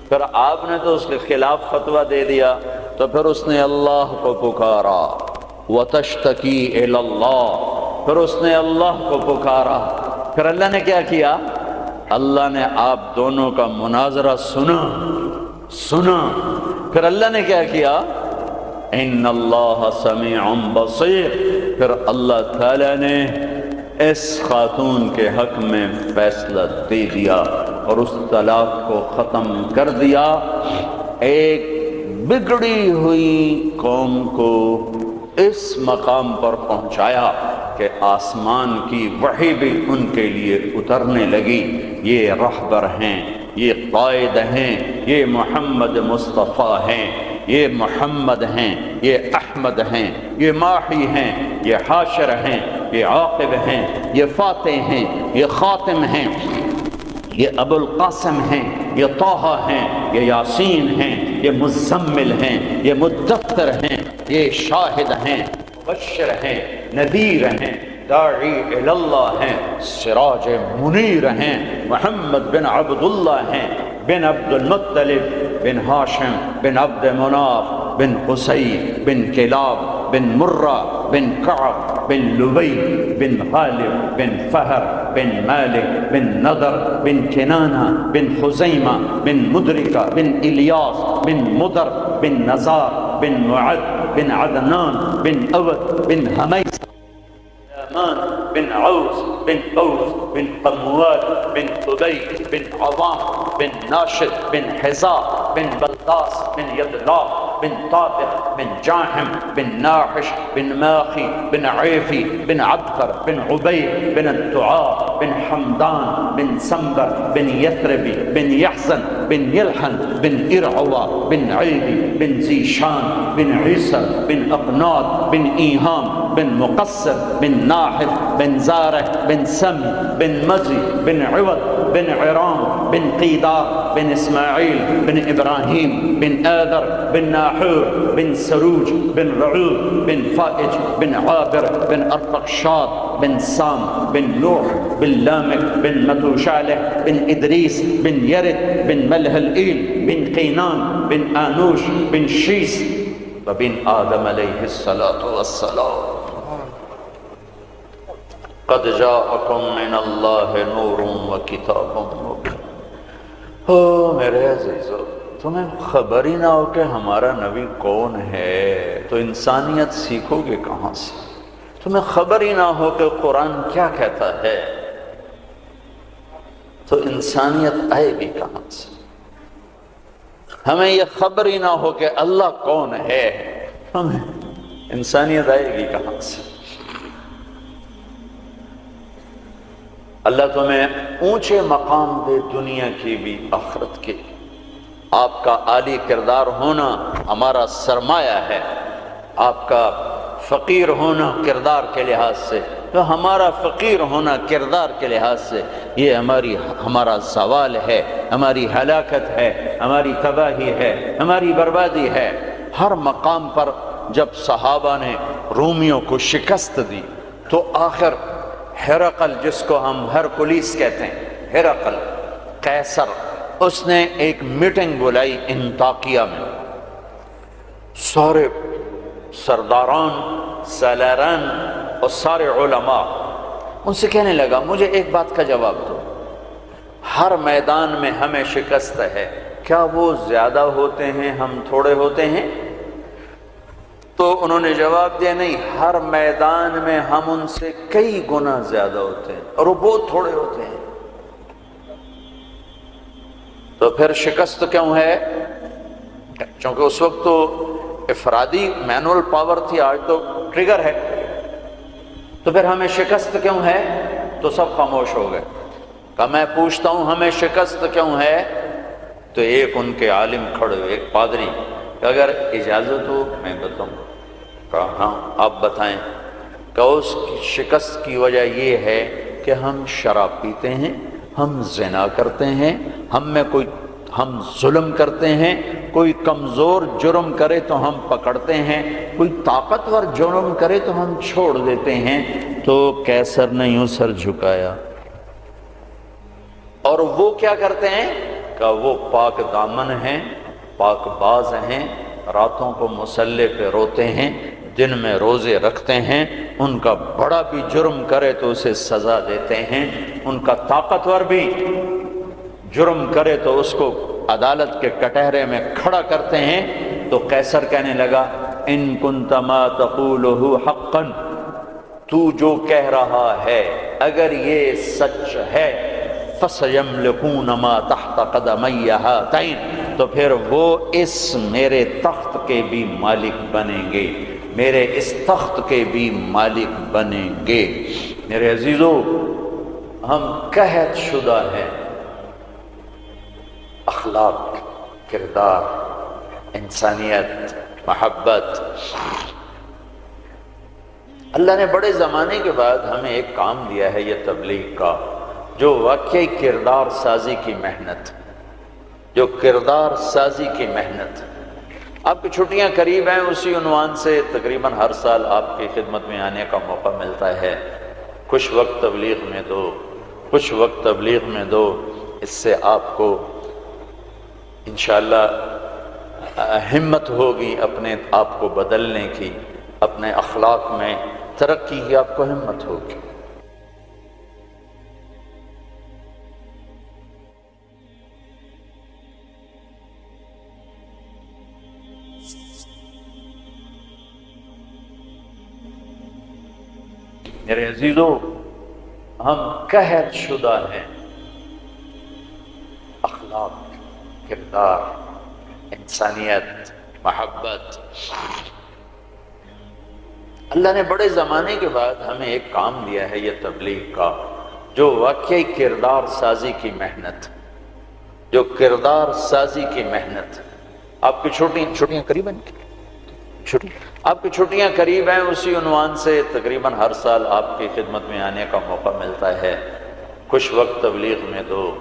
پھر آپ نے تو اس کے خلاف فتویٰ دے دیا، تو پھر اس نے اللہ کو پکارا، وَتَشْتَكِي إِلَى اللَّهِ، پھر اس نے اللہ کو پکارا۔ پھر اللہ نے کیا کیا؟ اللہ نے آپ دونوں کا مناظرہ سنا۔ پھر اللہ نے کیا کیا؟ ان اللہ سمیع بصیر، پھر اللہ تعالی نے اس خاتون کے حق میں فیصلہ دے دیا اور اس طلاق کو ختم کر دیا۔ ایک بگڑی ہوئی قوم کو اس مقام پر پہنچایا کہ آسمان کی وحی بھی ان کے لیے اترنے لگی۔ یہ رہبر ہیں، یہ قائد ہیں، یہ محمد مصطفیٰ ہیں، یہ محمد ہیں، یہ احمد ہیں، یہ ماحی ہیں، یہ حاشر ہیں، یہ عاقب ہیں، یہ فاتح ہیں، یہ خاتم ہیں، یہ ابو القاسم ہیں، یہ طٰہٰ ہیں، یہ یاسین ہیں، یہ مزمل ہیں، یہ مدثر ہیں، یہ شاہد ہیں، مبشر ہیں، نذیر ہیں، داعی اللہ ہیں، سراج منیر ہیں، محمد بن عبداللہ ہیں، بن عبد المطلب بن ہاشم بن عبد مناف بن قصی بن کلاب بن مرہ بن کعب بن لبی بن غالب بن فہر بن مالک بن نضر بن کنانہ بن خزیمہ بن مدرکہ بن الیاس بن مدر بن نزار بن معد بن عدنان بن اود بن حمیس بن عوس بن قوس بن قموال بن قبی بن عظام بن ناشد بن حزا بن بلداس بن یدلاف بن طابق بن جاحم بن ناحش بن ماخی بن عیفی بن عبقر بن عبید بن الدعاء بن حمدان بن سنبر بن یثربی بن یحزن بن یلحن بن ارعوا بن عیبی بن زیشان بن عیسر بن اقناد بن ایہام بن مقصر بن ناحف بن زارح بن سم بن مزی بن عوض بن عرام بن قیدار بن اسماعیل بن ابراہیم بن آذر بن ناحور بن سروج بن رعوب بن فائج بن عابر بن ارفقشاد بن سام بن نوح بن لامك بن متوشالح بن إدريس بن يرد بن ملهلئيل بن قينان بن آنوش بن شيس وبن آدم عليه الصلاة والسلام قد جاءكم من الله نور وكتاب مبين ہو میرے عزیزو، تمہیں خبر ہی نہ ہو کہ ہمارا نبی کون ہے تو انسانیت سیکھو گے کہاں سے؟ تمہیں خبر ہی نہ ہو کہ قرآن کیا کہتا ہے تو انسانیت آئے گی کہاں سے؟ ہمیں یہ خبر ہی نہ ہو کہ اللہ کون ہے، ہمیں انسانیت آئے گی کہاں سے؟ اللہ تمہیں اونچے مقام دے، دنیا کی بھی آخرت کی۔ آپ کا عالی کردار ہونا ہمارا سرمایہ ہے، آپ کا فقیر ہونا کردار کے لحاظ سے، تو ہمارا فقیر ہونا کردار کے لحاظ سے یہ ہمارا زوال ہے، ہماری ہلاکت ہے، ہماری تباہی ہے، ہماری بربادی ہے۔ ہر مقام پر جب صحابہ نے رومیوں کو شکست دی تو آخر ہرقل، جس کو ہم ہرکلیس کہتے ہیں، ہرقل قیصر، اس نے ایک میٹنگ بلائی انطاکیہ میں، سارے سرداران، سالاران اور سارے علماء، ان سے کہنے لگا مجھے ایک بات کا جواب دو، ہر میدان میں ہمیں شکست ہے، کیا وہ زیادہ ہوتے ہیں ہم تھوڑے ہوتے ہیں؟ تو انہوں نے جواب دیا نہیں، ہر میدان میں ہم ان سے کئی گنا زیادہ ہوتے ہیں اور وہ بہت تھوڑے ہوتے ہیں۔ تو پھر شکست کیوں ہے؟ چونکہ اس وقت تو افرادی مینول پاور تھی، آج تو ٹریگر ہے۔ تو پھر ہمیں شکست کیوں ہے؟ تو سب خاموش ہو گئے۔ کہ میں پوچھتا ہوں ہمیں شکست کیوں ہے؟ تو ایک ان کے عالم کھڑے ہوئے، ایک پادری، کہ اگر اجازت ہو میں بتاؤں۔ کہا ہاں آپ بتائیں۔ کہ اس کی شکست کی وجہ یہ ہے کہ ہم شراب پیتے ہیں، ہم زنا کرتے ہیں، ہم ظلم کرتے ہیں، کوئی کمزور جرم کرے تو ہم پکڑتے ہیں، کوئی طاقتور جرم کرے تو ہم چھوڑ دیتے ہیں۔ تو قیصر نے یوں سر جھکایا۔ اور وہ کیا کرتے ہیں؟ کہ وہ پاک دامن ہیں، پاک باز ہیں، راتوں کو مصلے پہ روتے ہیں، دن میں روزے رکھتے ہیں، ان کا بڑا بھی جرم کرے تو اسے سزا دیتے ہیں، ان کا طاقتور بھی جرم کرے تو اس کو عدالت کے کٹہرے میں کھڑا کرتے ہیں۔ تو قیصر کہنے لگا ان کنت ما تقولہ حقا، تو جو کہہ رہا ہے اگر یہ سچ ہے، فَسَيَمْلِكُونَ مَا تَحْتَ قَدَمَيَّ هَاتَيْنِ، تو پھر وہ اس میرے تخت کے بھی مالک بنیں گے، میرے اس تخت کے بھی مالک بنیں گے۔ میرے عزیزو، ہم قحط شدہ ہیں، اخلاق، کردار، انسانیت، محبت۔ اللہ نے بڑے زمانے کے بعد ہمیں ایک کام دیا ہے یہ تبلیغ کا، جو واقعی کردار سازی کی محنت، جو کردار سازی کی محنت۔ آپ کی چھٹیاں قریب ہیں، اسی عنوان سے تقریباً ہر سال آپ کی خدمت میں آنے کا موقع ملتا ہے۔ کچھ وقت تبلیغ میں دو، کچھ وقت تبلیغ میں دو، اس سے آپ کو انشاءاللہ ہمت ہوگی اپنے آپ کو بدلنے کی، اپنے اخلاق میں ترقی کی آپ کو ہمت ہوگی۔ میرے عزیزو، ہم قحط شدہ ہیں، اخلاق، کردار، انسانیت، محبت۔ اللہ نے بڑے زمانے کے بعد ہمیں ایک کام دیا ہے یہ تبلیغ کا، جو واقعی کردار سازی کی محنت، جو کردار سازی کی محنت۔ آپ کی چھٹیاں قریب ہیں، آپ کی چھٹیاں قریب ہیں، اسی عنوان سے تقریباً ہر سال آپ کی خدمت میں آنے کا موقع ملتا ہے۔ کچھ وقت تبلیغ میں دو،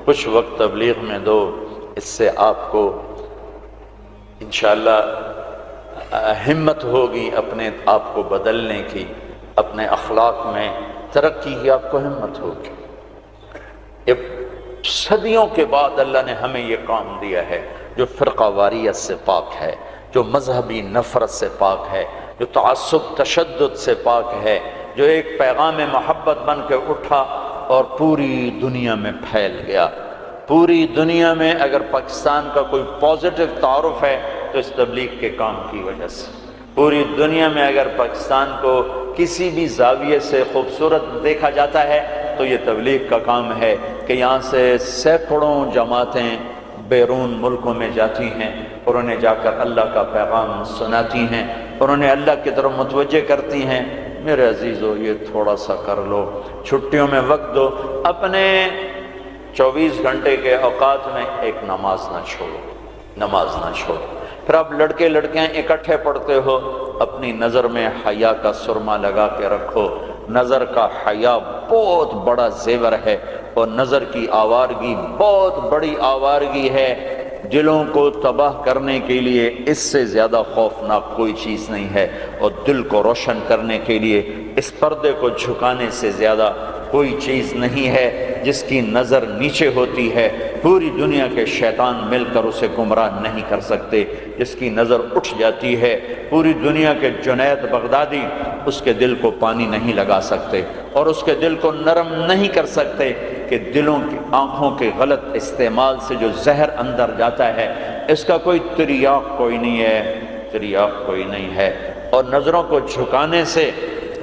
کچھ وقت تبلیغ میں دو، اس سے آپ کو انشاءاللہ ہمت ہوگی اپنے آپ کو بدلنے کی، اپنے اخلاق میں ترقی کی آپ کو ہمت ہوگی۔ یہ صدیوں کے بعد اللہ نے ہمیں یہ کام دیا ہے، جو فرقہ واریت سے پاک ہے، جو مذہبی نفرت سے پاک ہے، جو تعصب تشدد سے پاک ہے، جو ایک پیغام محبت بن کے اٹھا اور پوری دنیا میں پھیل گیا، پوری دنیا میں اگر پاکستان کا کوئی پازیٹو تعارف ہے تو اس تبلیغ کے کام کی وجہ سے۔ پوری دنیا میں اگر پاکستان کو کسی بھی زاویے سے خوبصورت دیکھا جاتا ہے تو یہ تبلیغ کا کام ہے کہ یہاں سے سینکڑوں جماعتیں بیرون ملکوں میں جاتی ہیں اور انہیں جا کر اللہ کا پیغام سناتی ہیں اور انہیں اللہ کی طرف متوجہ کرتی ہیں۔ میرے عزیزو، یہ تھوڑا سا کر لو، چھٹیوں میں وقت دو، اپنے 24 گھنٹے کے اوقات میں ایک نماز نہ چھوڑو، نماز نہ چھوڑو۔ پھر آپ لڑکے لڑکیاں اکٹھے پڑھتے ہو، اپنی نظر میں حیا کا سرما لگا کے رکھو۔ نظر کا حیا بہت بڑا زیور ہے اور نظر کی آوارگی بہت بڑی آوارگی ہے۔ دلوں کو تباہ کرنے کے لیے اس سے زیادہ خوفناک کوئی چیز نہیں ہے، اور دل کو روشن کرنے کے لیے اس پردے کو جھکانے سے زیادہ کوئی چیز نہیں ہے۔ جس کی نظر نیچے ہوتی ہے پوری دنیا کے شیطان مل کر اسے گمراہ نہیں کر سکتے۔ جس کی نظر اٹھ جاتی ہے پوری دنیا کے جنید بغدادی اس کے دل کو پانی نہیں لگا سکتے اور اس کے دل کو نرم نہیں کر سکتے کہ دلوں کی آنکھوں کے غلط استعمال سے جو زہر اندر جاتا ہے اس کا کوئی تریاق کوئی نہیں ہے، تریاق کوئی نہیں ہے۔ اور نظروں کو جھکانے سے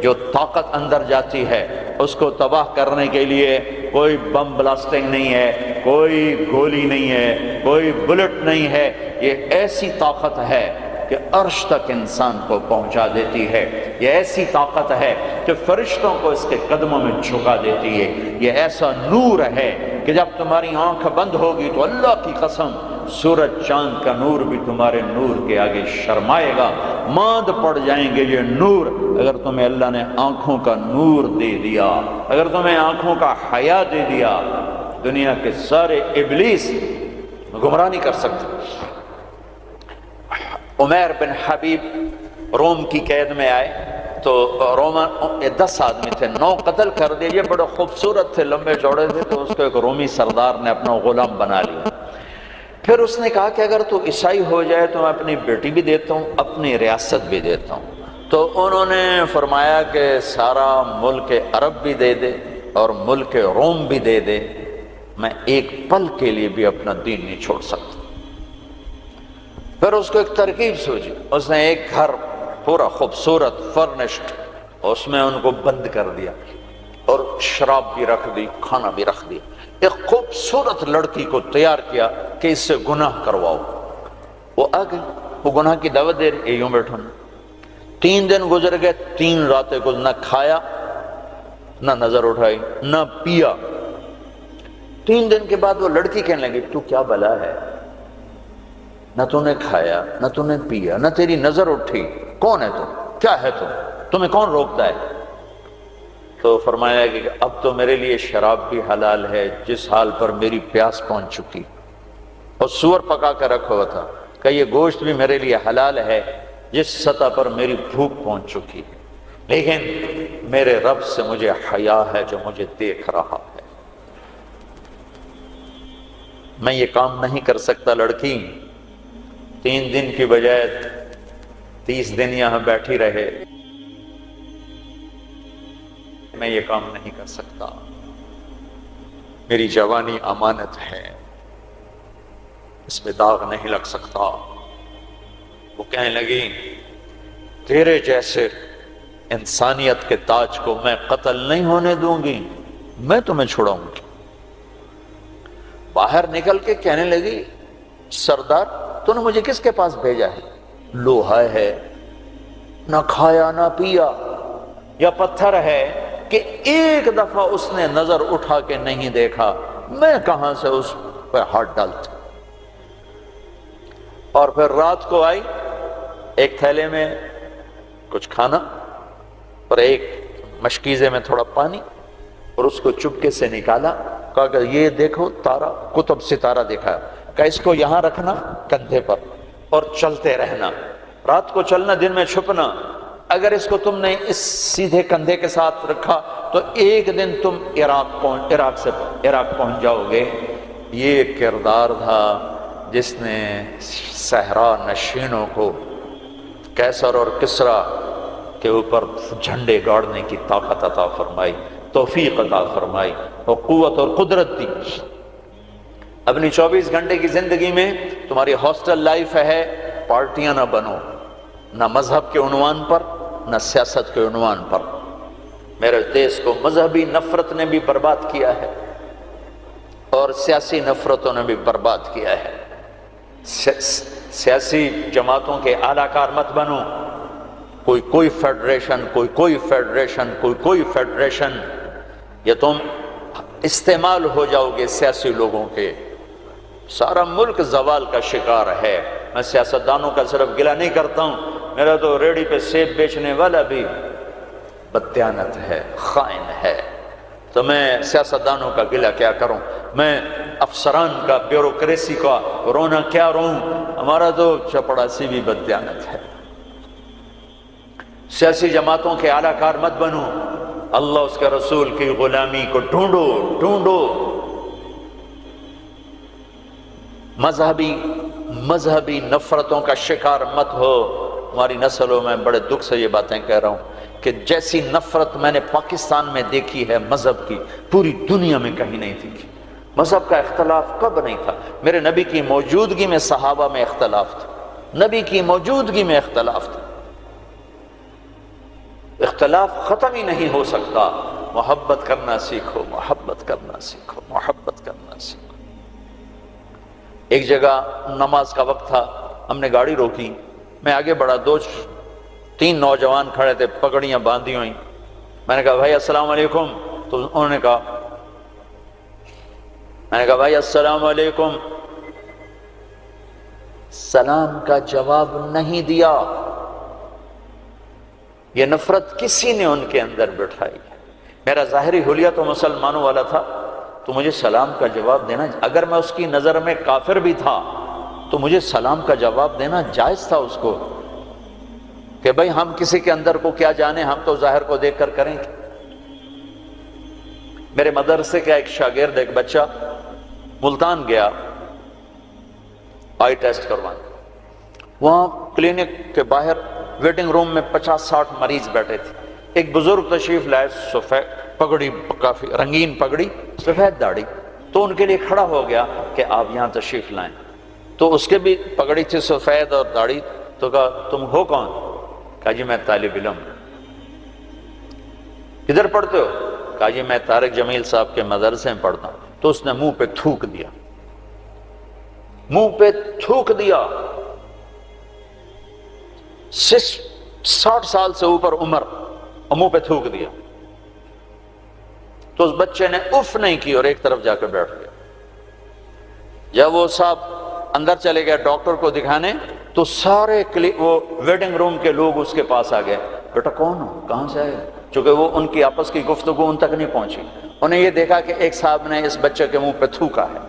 جو طاقت اندر جاتی ہے اس کو تباہ کرنے کے لیے کوئی بم بلاسٹنگ نہیں ہے، کوئی گولی نہیں ہے، کوئی بلٹ نہیں ہے۔ یہ ایسی طاقت ہے کہ عرش تک انسان کو پہنچا دیتی ہے، یہ ایسی طاقت ہے کہ فرشتوں کو اس کے قدموں میں جھکا دیتی ہے، یہ ایسا نور ہے کہ جب تمہاری آنکھ بند ہوگی تو اللہ کی قسم سورج چاند کا نور بھی تمہارے نور کے آگے شرمائے گا، ماند پڑ جائیں گے یہ نور۔ اگر تمہیں اللہ نے آنکھوں کا نور دے دیا، اگر تمہیں آنکھوں کا حیا دے دیا، دنیا کے سارے ابلیس گمراہ نہیں کر سکتے۔ عمیر بن حبیب روم کی قید میں آئے تو رومن 10 آدمی تھے، 9 قتل کر دیے، یہ بڑے خوبصورت تھے، لمبے چوڑے تھے، تو اس کو ایک رومی سردار نے اپنا غلام بنا لیا۔ پھر اس نے کہا کہ اگر تو عیسائی ہو جائے تو میں اپنی بیٹی بھی دیتا ہوں، اپنی ریاست بھی دیتا ہوں۔ تو انہوں نے فرمایا کہ سارا ملک عرب بھی دے دے اور ملک روم بھی دے دے، میں ایک پل کے لیے بھی اپنا دین نہیں چھوڑ سکتا۔ پھر اس کو ایک ترکیب سوچی، اس نے ایک گھر پورا خوبصورت فرنشڈ اس میں ان کو بند کر دیا اور شراب بھی رکھ دی، کھانا بھی رکھ دیا، ایک خوبصورت لڑکی کو تیار کیا کہ اس سے گناہ کرواؤ۔ وہ آ گئی، وہ گناہ کی دعوت دے رہی، یوں بیٹھو نا۔ 3 دن گزر گئے، 3 راتیں کو نہ کھایا نہ نظر اٹھائی نہ پیا۔ 3 دن کے بعد وہ لڑکی کہنے لگی تو کیا بلا ہے، نہ تو نے کھایا نہ تو نے پیا نہ تیری نظر اٹھی، کون ہے تم، کیا ہے تم، تمہیں کون روکتا ہے؟ تو فرمایا کہ اب تو میرے لیے شراب بھی حلال ہے جس حال پر میری پیاس پہنچ چکی، اور سور پکا کر رکھا ہوا تھا کہ یہ گوشت بھی میرے لیے حلال ہے جس سطح پر میری بھوک پہنچ چکی، لیکن میرے رب سے مجھے حیا ہے جو مجھے دیکھ رہا ہے، میں یہ کام نہیں کر سکتا۔ لڑکی 3 دن کی بجائے 30 دن یہاں بیٹھی رہے، میں یہ کام نہیں کر سکتا، میری جوانی امانت ہے، اس میں داغ نہیں لگ سکتا۔ وہ کہنے لگی تیرے جیسے انسانیت کے تاج کو میں قتل نہیں ہونے دوں گی، میں تمہیں چھڑاؤں گی۔ باہر نکل کے کہنے لگی سردار تو نے مجھے کس کے پاس بھیجا ہے، لوہا ہے، نہ کھایا نہ پیا، یا پتھر ہے کہ ایک دفعہ اس نے نظر اٹھا کے نہیں دیکھا، میں کہاں سے اس پہ ہاتھ ڈالتا۔ اور پھر رات کو آئی، ایک تھیلے میں کچھ کھانا اور ایک مشکیزے میں تھوڑا پانی، اور اس کو چپکے سے نکالا، کہا کہ یہ دیکھو تارا، کتب ستارہ دیکھا، کہ اس کو یہاں رکھنا کندھے پر اور چلتے رہنا، رات کو چلنا دن میں چھپنا، اگر اس کو تم نے اس سیدھے کندھے کے ساتھ رکھا تو ایک دن تم عراق پہنچ جاؤ گے۔ یہ کردار تھا جس نے صحرا نشینوں کو کیسر اور کسرا کے اوپر جھنڈے گاڑنے کی طاقت عطا فرمائی، توفیق عطا فرمائی اور قوت اور قدرت دی۔ اپنی 24 گھنٹے کی زندگی میں تمہاری ہاسٹل لائف ہے، پارٹیاں نہ بنو، نہ مذہب کے عنوان پر نہ سیاست کے عنوان پر۔ میرے دیش کو مذہبی نفرت نے بھی برباد کیا ہے اور سیاسی نفرتوں نے بھی برباد کیا ہے۔ سیاسی جماعتوں کے اعلیٰ کار مت بنو، کوئی فیڈریشن، کوئی فیڈریشن، کوئی فیڈریشن، یا تم استعمال ہو جاؤ گے سیاسی لوگوں کے۔ سارا ملک زوال کا شکار ہے۔ میں سیاستدانوں کا صرف گلہ نہیں کرتا ہوں، میرا تو ریڑھی پہ سیب بیچنے والا بھی بددیانت ہے، خائن ہے، تو میں سیاستدانوں کا گلہ کیا کروں؟ میں افسران کا، بیوروکریسی کا رونا کیا روں؟ ہمارا تو چپڑاسی بھی بددیانت ہے۔ سیاسی جماعتوں کے اعلیٰ کار مت بنو، اللہ اس کے رسول کی غلامی کو ڈھونڈو۔ مذہبی نفرتوں کا شکار مت ہو۔ ہماری نسلوں میں بڑے دکھ سے یہ باتیں کہہ رہا ہوں کہ جیسی نفرت میں نے پاکستان میں دیکھی ہے مذہب کی، پوری دنیا میں کہیں نہیں دیکھی۔ مذہب کا اختلاف کب نہیں تھا؟ میرے نبی کی موجودگی میں صحابہ میں اختلاف تھا، نبی کی موجودگی میں اختلاف تھا۔ اختلاف ختم ہی نہیں ہو سکتا۔ محبت کرنا سیکھو، محبت کرنا سیکھو، محبت کرنا سیکھو۔ ایک جگہ نماز کا وقت تھا، ہم نے گاڑی روکی، میں آگے بڑھا، 2-3 نوجوان کھڑے تھے، پگڑیاں باندھی ہوئیں۔ میں نے کہا بھائی السلام علیکم، تو انہوں نے کہا، میں نے کہا بھائی السلام علیکم، سلام کا جواب نہیں دیا۔ یہ نفرت کسی نے ان کے اندر بٹھائی ہے۔ میرا ظاہری حلیہ تو مسلمانوں والا تھا، تو مجھے سلام کا جواب دینا، اگر میں اس کی نظر میں کافر بھی تھا تو مجھے سلام کا جواب دینا جائز تھا اس کو، کہ بھئی ہم کسی کے اندر کو کیا جانے، ہم تو ظاہر کو دیکھ کر کریں گے۔ میرے مدرسے کا ایک شاگرد، ایک بچہ ملتان گیا آئی ٹیسٹ کروانے، وہاں کلینک کے باہر ویٹنگ روم میں 50-60 مریض بیٹھے تھے۔ ایک بزرگ تشریف لائے، سفید پگڑی، کافی رنگین پگڑی، سفید داڑھی، تو ان کے لیے کھڑا ہو گیا کہ آپ یہاں تشریف لائیں۔ تو اس کے بھی پگڑی تھی سفید اور داڑھی، تو کہا تم ہو کون؟ کہا جی میں طالب علم۔ کدھر پڑھتے ہو؟ کہا جی میں طارق جمیل صاحب کے مدرسے میں پڑھتا ہوں۔ تو اس نے منہ پہ تھوک دیا، منہ پہ تھوک دیا۔ 60 سال سے اوپر عمر، اور منہ پہ تھوک دیا۔ تو اس بچے نے اف نہیں کی اور ایک طرف جا کے بیٹھ گیا۔ جب وہ صاحب اندر چلے گئے ڈاکٹر کو دکھانے، تو سارے وہ ویٹنگ روم کے لوگ اس کے پاس آ گئے، بیٹا کون ہو، کہاں سے آئے؟ چونکہ وہ ان کی آپس کی گفتگو ان تک نہیں پہنچی، انہیں یہ دیکھا کہ ایک صاحب نے اس بچے کے منہ پہ تھوکا ہے۔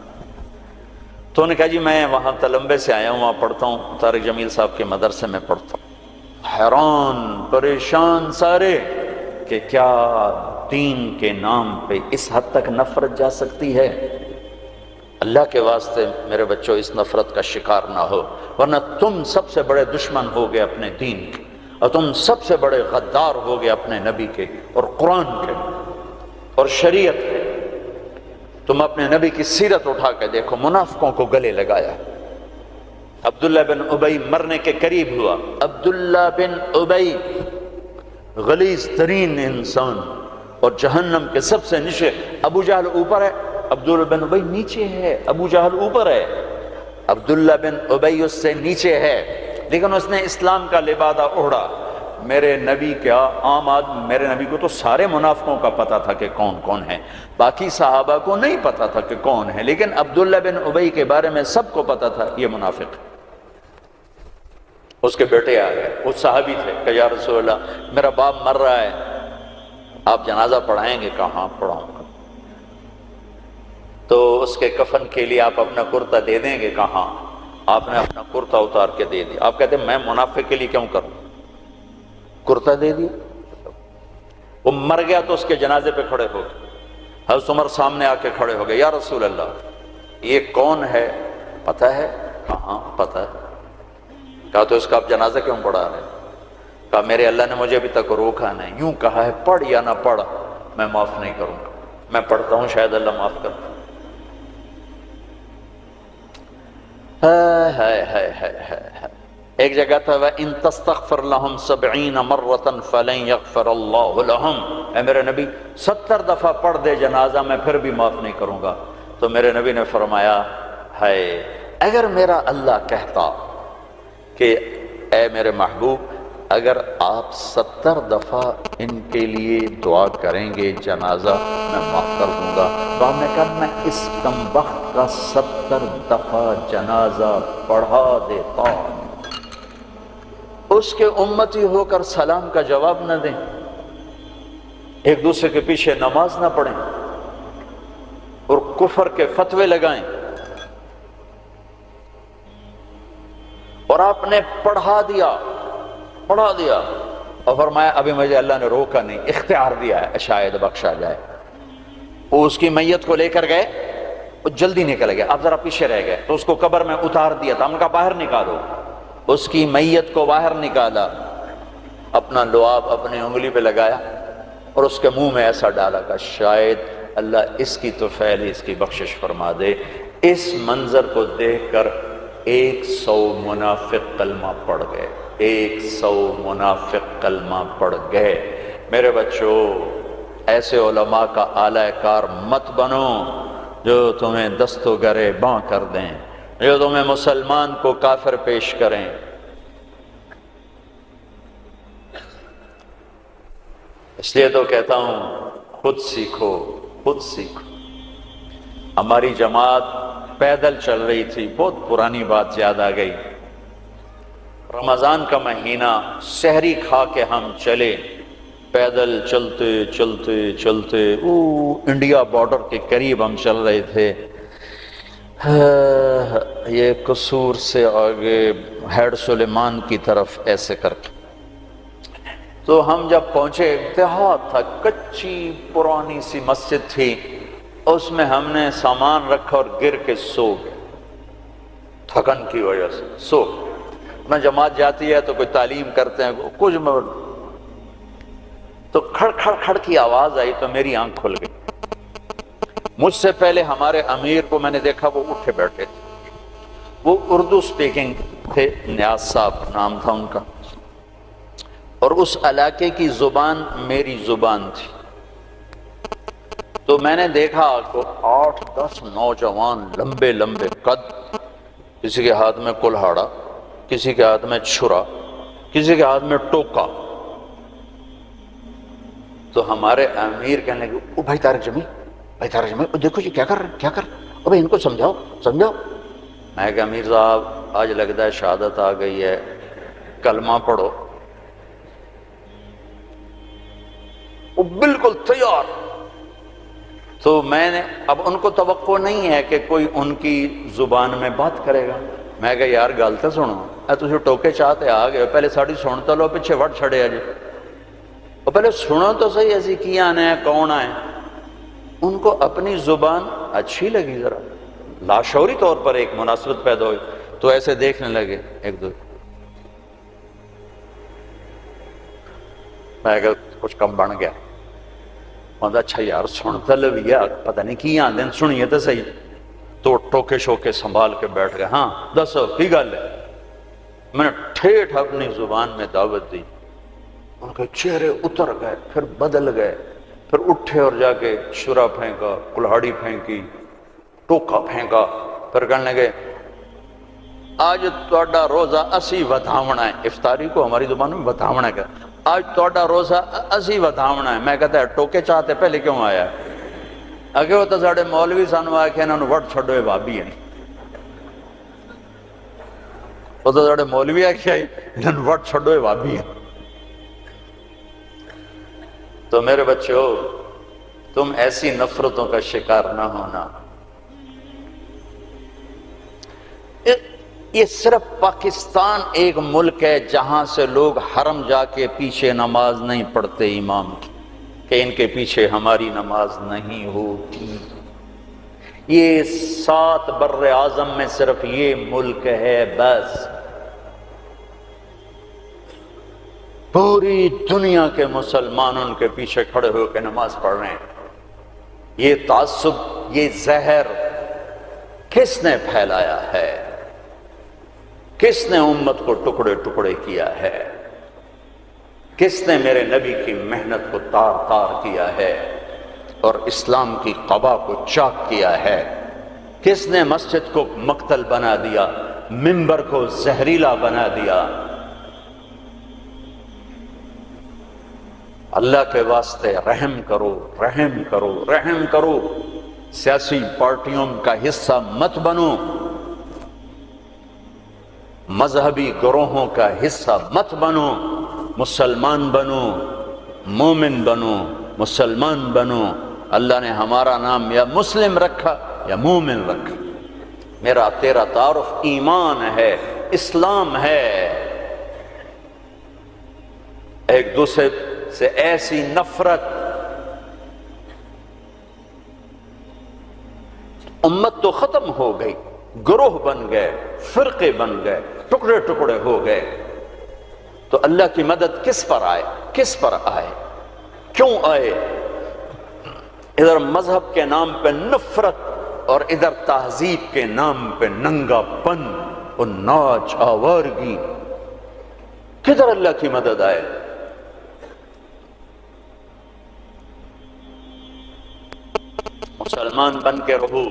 تو انہوں نے کہا جی میں وہاں تلمبے سے آیا ہوں، وہاں پڑھتا ہوں، طارق جمیل صاحب کے مدرسے میں پڑھتا ہوں۔ حیران پریشان سارے کہ کیا دین کے نام پہ اس حد تک نفرت جا سکتی ہے؟ اللہ کے واسطے میرے بچوں اس نفرت کا شکار نہ ہو، ورنہ تم سب سے بڑے دشمن ہو گئے اپنے دین کے، اور تم سب سے بڑے غدار ہو گئے اپنے نبی کے اور قرآن کے اور شریعت کے۔ تم اپنے نبی کی سیرت اٹھا کے دیکھو، منافقوں کو گلے لگایا۔ عبداللہ بن ابی مرنے کے قریب ہوا۔ عبداللہ بن ابی غلیظ ترین انسان اور جہنم کے سب سے نیچے۔ ابو جہل اوپر ہے، عبداللہ بن ابی نیچے ہے۔ ابو جہل اوپر ہے، عبداللہ بن ابی اس سے نیچے ہے، لیکن اس نے اسلام کا لبادہ اوڑھا۔ میرے نبی کیا عام آدمی، میرے نبی کو تو سارے منافقوں کا پتہ تھا کہ کون کون ہے، باقی صحابہ کو نہیں پتہ تھا کہ کون ہے، لیکن عبداللہ بن ابی کے بارے میں سب کو پتہ تھا یہ منافق ہے۔ اس کے بیٹے آ گئے، وہ صحابی تھے، کہ یا رسول اللہ میرا باپ مر رہا ہے، آپ جنازہ پڑھائیں گے؟ کہاں پڑھاؤں گا؟ تو اس کے کفن کے لیے آپ اپنا کرتا دے دیں گے؟ کہاں؟ آپ نے اپنا کرتا اتار کے دے دیا۔ آپ کہتے ہیں میں منافق کے لیے کیوں کروں؟ کرتا دے دیا۔ وہ مر گیا تو اس کے جنازے پہ کھڑے ہو گئے، حضرت عمر سامنے آ کے کھڑے ہو گئے، یا رسول اللہ یہ کون ہے؟ پتہ ہے؟ کہاں پتہ ہے؟ کہا تو اس کا آپ جنازہ کیوں پڑھا رہے؟ کہا میرے اللہ نے مجھے ابھی تک روکا نہیں، یوں کہا ہے پڑھ یا نہ پڑھ میں معاف نہیں کروں گا، میں پڑھتا ہوں شاید اللہ معاف کر۔ ایک جگہ تھا وَإِن تَسْتَغْفِرْ لَهُمْ 70 مرة فَلَن يَغْفِرَ اللَّهُ لَهُمْ، اے میرے نبی 70 دفعہ پڑھ دے جنازہ میں پھر بھی معاف نہیں کروں گا۔ تو میرے نبی نے فرمایا ہے اگر میرا اللہ کہتا کہ اے میرے محبوب اگر آپ 70 دفعہ ان کے لیے دعا کریں گے جنازہ میں معاف کر دوں گا، تو آپ نے کہا میں اس کمبخت کا 70 دفعہ جنازہ پڑھا دیتا، اس کے امتی ہو کر سلام کا جواب نہ دیں، ایک دوسرے کے پیچھے نماز نہ پڑھیں اور کفر کے فتوے لگائیں، اور آپ نے پڑھا دیا اور فرمایا ابھی مجھے اللہ نے روکا نہیں، اختیار دیا ہے شاید بخشا جائے۔ وہ اس کی میت کو لے کر گئے، وہ جلدی نکل گئے، آپ ذرا پیچھے رہ گئے، تو اس کو قبر میں اتار دیا تھا، ہم نے کہا باہر نکالو، اس کی میت کو باہر نکالا، اپنا لعاب اپنی انگلی پہ لگایا اور اس کے منہ میں ایسا ڈالا کہ شاید اللہ اس کی تو فعل اس کی بخشش فرما دے۔ اس منظر کو دیکھ کر 100 منافق کلمہ پڑھ گئے، 100 منافق کلمہ پڑھ گئے۔ میرے بچوں ایسے علماء کا اعلی کار مت بنو جو تمہیں دست و گرے باں کر دیں، جو تمہیں مسلمان کو کافر پیش کریں۔ اس لیے تو کہتا ہوں خود سیکھو، خود سیکھو۔ ہماری جماعت پیدل چل رہی تھی، بہت پرانی بات یاد آ گئی، رمضان کا مہینہ، سحری کھا کے ہم چلے، پیدل چلتے چلتے چلتے انڈیا بارڈر کے قریب ہم چل رہے تھے، یہ قصور سے آگے ہیڈ سلیمان کی طرف ایسے کر کے، تو ہم جب پہنچے دیہات تھا، کچی پرانی سی مسجد تھی، اس میں ہم نے سامان رکھا اور گر کے سو گئے، تھکن کی وجہ سے سو گئے۔ نہ جماعت جاتی ہے تو کوئی تعلیم کرتے ہیں کچھ، تو کھڑ کھڑ کھڑ کی آواز آئی تو میری آنکھ کھل گئی۔ مجھ سے پہلے ہمارے امیر کو میں نے دیکھا، وہ اٹھے بیٹھے تھے، وہ اردو سپیکنگ تھے، نیاز صاحب نام تھا ان کا، اور اس علاقے کی زبان میری زبان تھی۔ تو میں نے دیکھا کہ 8-10 نوجوان لمبے لمبے قد، کسی کے ہاتھ میں کلہاڑا، کسی کے ہاتھ میں چھرا، کسی کے ہاتھ میں ٹوکا۔ تو ہمارے امیر کہنے لگے او بھائی طارق جمیل، بھائی طارق جمیل، دیکھو جی کیا کر رہے ہیں، کیا کر رہے ہیں، ابھی ان کو سمجھاؤ سمجھاؤ۔ میں کہا امیر صاحب آج لگتا ہے شہادت آ گئی ہے، کلمہ پڑھو۔ وہ بالکل تیار۔ تو میں نے اب ان کو توقع نہیں ہے کہ کوئی ان کی زبان میں بات کرے گا، میں کہا یار گل تو سنو، تسی ٹوکے چاہتے آ گئے، پہلے ساڑی سن تو لو، پیچھے وٹ چھڑے جی، اور پہلے سنو تو صحیح ایسی کی آنے ہیں، کون آئے۔ ان کو اپنی زبان اچھی لگی، ذرا لاشعوری طور پر ایک مناسبت پیدا ہوئی، تو ایسے دیکھنے لگے ایک دو۔ میں کہا کچھ کم بن گیا، اچھا یار سنتا لویا، پتہ نہیں کی آندے سنیے تو صحیح۔ تو ٹوکے شوکے سنبھال کے بیٹھ گئے، ہاں دسو کی گل ہے۔ میں نے ٹھیٹھ اپنی زبان میں دعوت دی، ان کے چہرے اتر گئے، پھر بدل گئے، پھر اٹھے اور جا کے شرا پھینکا، کلہاڑی پھینکی، ٹوکا پھینکا، پھر کہنے لگے آج تہاڈا روزہ اسی ودھاونا ہے۔ افطاری کو ہماری زبان میں ودھاونا ہے، آج تہاڈا روزہ اسی ودھاونا ہے۔ میں کہتا ہے ٹوکے چاہتے پہلے کیوں آیا ہے؟ اگے وہ تو ساڑے مولوی سانو آ کے انہوں وٹ چھڑو اے بھابی ہیں، وہ تو ساڑے مولوی آ کے انہوں وٹ چھڑو اے بھابی ہیں۔ تو میرے بچوں تم ایسی نفرتوں کا شکار نہ ہونا۔ یہ صرف پاکستان ایک ملک ہے جہاں سے لوگ حرم جا کے پیچھے نماز نہیں پڑھتے امام کی، کہ ان کے پیچھے ہماری نماز نہیں ہوتی۔ یہ 7 بر اعظم میں صرف یہ ملک ہے بس، پوری دنیا کے مسلمان ان کے پیچھے کھڑے ہو کے نماز پڑھ رہے ہیں۔ یہ تعصب، یہ زہر کس نے پھیلایا ہے؟ کس نے امت کو ٹکڑے ٹکڑے کیا ہے؟ کس نے میرے نبی کی محنت کو تار تار کیا ہے اور اسلام کی قبا کو چاک کیا ہے؟ کس نے مسجد کو مقتل بنا دیا، منبر کو زہریلا بنا دیا؟ اللہ کے واسطے رحم کرو، رحم کرو، رحم کرو۔ سیاسی پارٹیوں کا حصہ مت بنو، مذہبی گروہوں کا حصہ مت بنو، مسلمان بنو، مومن بنو، مسلمان بنو۔ اللہ نے ہمارا نام یا مسلم رکھا یا مومن رکھا۔ میرا تیرا تعارف ایمان ہے، اسلام ہے۔ ایک دوسرے سے ایسی نفرت، امت تو ختم ہو گئی، گروہ بن گئے، فرقے بن گئے، ٹکڑے ٹکڑے ہو گئے۔ تو اللہ کی مدد کس پر آئے؟ کس پر آئے؟ کیوں آئے؟ ادھر مذہب کے نام پہ نفرت اور ادھر تہذیب کے نام پہ ننگا پن اور ناچ آوارگی۔ کدھر اللہ کی مدد آئے؟ مسلمان بن کے رہو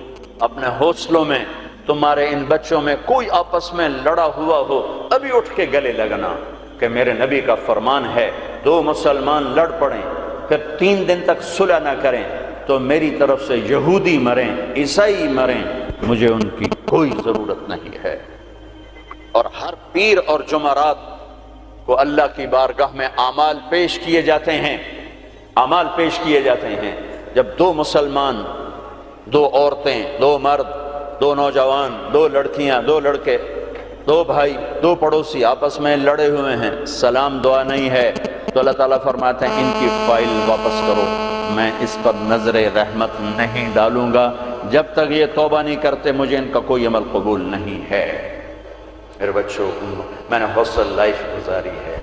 اپنے حوصلوں میں۔ تمہارے ان بچوں میں کوئی آپس میں لڑا ہوا ہو، ابھی اٹھ کے گلے لگنا کہ میرے نبی کا فرمان ہے دو مسلمان لڑ پڑیں پھر 3 دن تک صلح نہ کریں تو میری طرف سے یہودی مریں، عیسائی مریں، مجھے ان کی کوئی ضرورت نہیں ہے۔ اور ہر پیر اور جمعرات کو اللہ کی بارگاہ میں اعمال پیش کیے جاتے ہیں، اعمال پیش کیے جاتے ہیں۔ جب 2 مسلمان، 2 عورتیں، 2 مرد، 2 نوجوان، 2 لڑکیاں، 2 لڑکے، 2 بھائی، 2 پڑوسی آپس میں لڑے ہوئے ہیں، سلام دعا نہیں ہے، تو اللہ تعالیٰ فرماتے ہیں ان کی فائل واپس کرو، میں اس پر نظر رحمت نہیں ڈالوں گا، جب تک یہ توبہ نہیں کرتے مجھے ان کا کوئی عمل قبول نہیں ہے۔ میرے بچوں، میں نے ہاسٹل لائف گزاری ہے،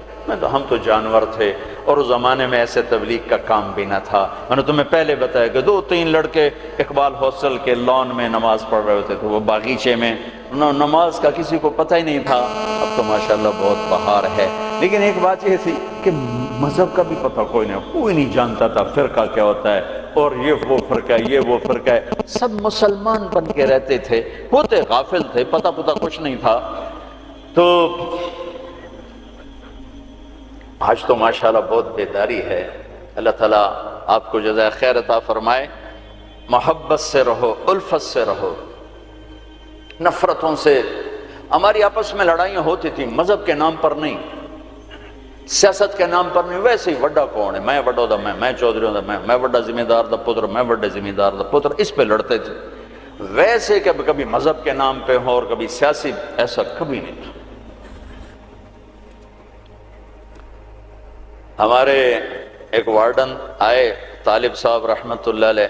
ہم تو جانور تھے، اور اس زمانے میں ایسے تبلیغ کا کام بھی نہ تھا۔ میں نے تمہیں پہلے بتایا کہ 2-3 لڑکے اقبال ہاسٹل کے لان میں نماز پڑھ رہے ہوتے تھے، وہ باغیچے میں، نماز کا کسی کو پتہ ہی نہیں تھا۔ اب تو ماشاءاللہ بہت بہار ہے، لیکن ایک بات یہ تھی کہ مذہب کا بھی پتہ کوئی نہیں جانتا تھا، فرقہ کیا ہوتا ہے، اور یہ وہ فرقہ ہے، یہ وہ فرقہ ہے، سب مسلمان بن کے رہتے تھے، ہوتے غافل تھے، پتہ کچھ نہیں تھا۔ تو آج تو ماشاءاللہ بہت بیداری ہے۔ اللہ تعالیٰ آپ کو جزائے خیر عطا فرمائے۔ محبت سے رہو، الفت سے رہو، نفرتوں سے۔ ہماری آپس میں لڑائیاں ہوتی تھیں، مذہب کے نام پر نہیں، سیاست کے نام پر نہیں، ویسے ہی وڈا کون ہے، میں وڈا دا میں چودھری ہوں دا میں وڈا ذمہ دار دا پتر، میں وڈا ذمہ دار دا پتر، اس پہ لڑتے تھے۔ ویسے کہ کبھی مذہب کے نام پہ ہو اور کبھی سیاسی، ایسا کبھی نہیں تھا۔ ہمارے ایک وارڈن آئے، طالب صاحب رحمت اللہ علیہ،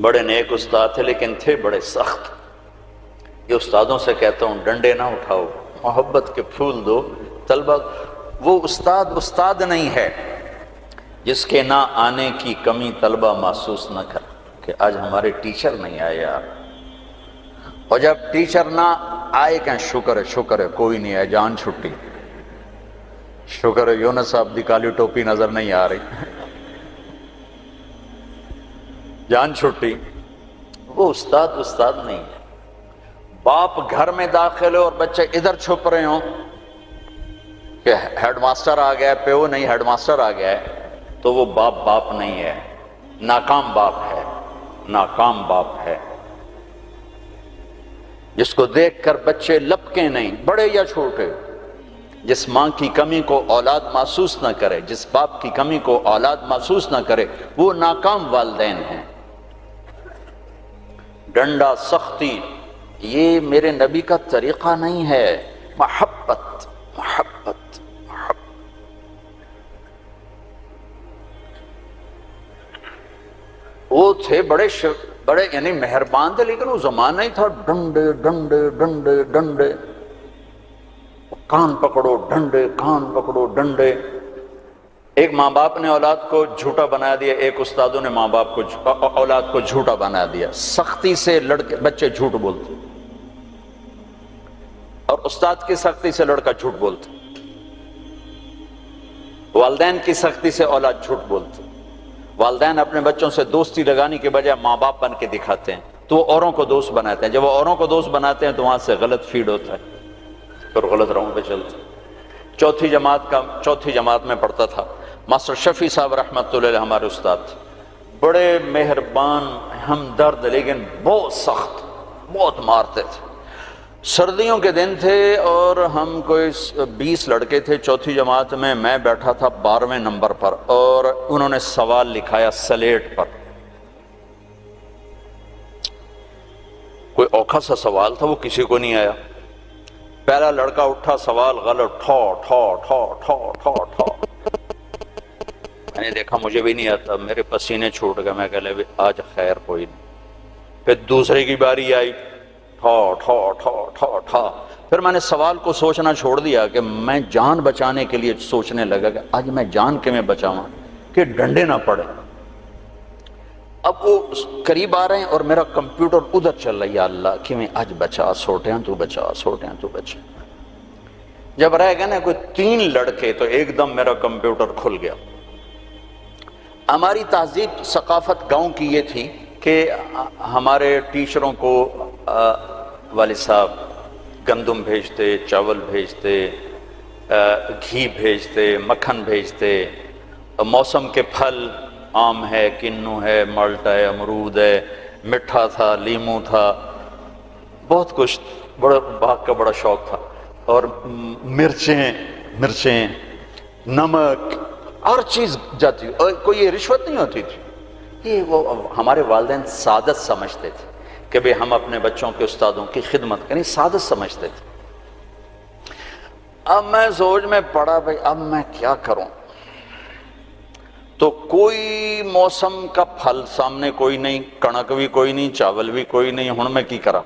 بڑے نیک استاد تھے لیکن تھے بڑے سخت۔ یہ استادوں سے کہتا ہوں ڈنڈے نہ اٹھاؤ، محبت کے پھول دو طلبہ۔ وہ استاد نہیں ہے جس کے نہ آنے کی کمی طلبہ محسوس نہ کر کہ آج ہمارے ٹیچر نہیں آئے یار، اور جب ٹیچر نہ آئے کہ شکر ہے کوئی نہیں آئے، جان چھٹی، شکر ہے یونس صاحب دی کالی ٹوپی نظر نہیں آ رہی، جان چھٹی۔ وہ استاد نہیں ہے۔ باپ گھر میں داخل ہو اور بچے ادھر چھپ رہے ہوں کہ ہیڈ ماسٹر آ گیا ہے، پیو نہیں ہیڈ ماسٹر آ گیا ہے، تو وہ باپ نہیں ہے، ناکام باپ ہے، ناکام باپ ہے۔ جس کو دیکھ کر بچے لپکیں نہیں، بڑے یا چھوٹے، جس ماں کی کمی کو اولاد محسوس نہ کرے، جس باپ کی کمی کو اولاد محسوس نہ کرے، وہ ناکام والدین ہیں۔ ڈنڈا، سختی، یہ میرے نبی کا طریقہ نہیں ہے۔ محبت، محبت، محبت۔ وہ تھے بڑے یعنی مہربان تھے، لیکن وہ زمانہ ہی تھا ڈنڈے ڈنڈے ڈنڈے ڈنڈے، کان پکڑو ڈنڈے، کان پکڑو ڈنڈے۔ ایک ماں باپ نے اولاد کو جھوٹا بنا دیا، ایک استادوں نے ماں باپ کو اولاد کو جھوٹا بنا دیا۔ سختی سے بچے جھوٹ بولتے، اور استاد کی سختی سے لڑکا جھوٹ بولتا، والدین کی سختی سے اولاد جھوٹ بولتی، والدین اپنے بچوں سے دوستی لگانے کے بجائے ماں باپ بن کے دکھاتے ہیں، تو وہ اوروں کو دوست بناتے ہیں، جب وہ اوروں کو دوست بناتے ہیں تو وہاں سے غلط فیڈ ہوتا ہے، پھر غلط راہوں پہ چلتے ہیں۔ چوتھی جماعت میں پڑھتا تھا، ماسٹر شفیع صاحب رحمۃ اللہ علیہ ہمارے استاد تھے، بڑے مہربان، ہمدرد، لیکن بہت سخت، بہت مارتے تھے۔ سردیوں کے دن تھے اور ہم کوئی 20 لڑکے تھے چوتھی جماعت میں، میں بیٹھا تھا 12ویں نمبر پر، اور انہوں نے سوال لکھایا سلیٹ پر، کوئی اوکھا سا سوال تھا، وہ کسی کو نہیں آیا۔ پہلا لڑکا اٹھا، سوال غلط، ٹھو ٹھو ٹھو ٹھو ٹھو ٹھو، میں نے دیکھا مجھے بھی نہیں آتا، میرے پسینے چھوٹ گئے، میں کہہ لے آج خیر کوئی نہیں۔ پھر دوسرے کی باری آئی، ٹھو ٹھو ٹھو ٹھو ٹھو، پھر میں نے سوال کو سوچنا چھوڑ دیا کہ میں جان بچانے کے لیے سوچنے لگا کہ آج میں جان کے میں بچاواں کہ ڈنڈے نہ پڑے۔ اب وہ قریب آ رہے ہیں اور میرا کمپیوٹر ادھر چل رہا ہے، یا اللہ کہ میں آج بچا، سوٹیاں تو بچا، سوٹیاں تو بچا۔ جب رہ گئے نا کوئی 3 لڑکے تو ایک دم میرا کمپیوٹر کھل گیا۔ ہماری تہذیب ثقافت گاؤں کی یہ تھی کہ ہمارے ٹیچروں کو والد صاحب گندم بھیجتے، چاول بھیجتے، گھی بھیجتے، مکھن بھیجتے، موسم کے پھل، آم ہے، کنو ہے، مالٹا ہے، امرود ہے، مٹھا تھا، لیمو تھا، بہت کچھ، بڑا باغ کا بڑا شوق تھا، اور مرچیں، نمک، ہر چیز جاتی، اور کوئی یہ رشوت نہیں ہوتی تھی، یہ وہ ہمارے والدین سعادت سمجھتے تھے کہ بھئی ہم اپنے بچوں کے استادوں کی خدمت کریں، سعادت سمجھتے تھے۔ اب میں سوچ میں پڑا بھئی اب میں کیا کروں، تو کوئی موسم کا پھل سامنے کوئی نہیں، کنک بھی کوئی نہیں، چاول بھی کوئی نہیں، ہن میں کی کرا،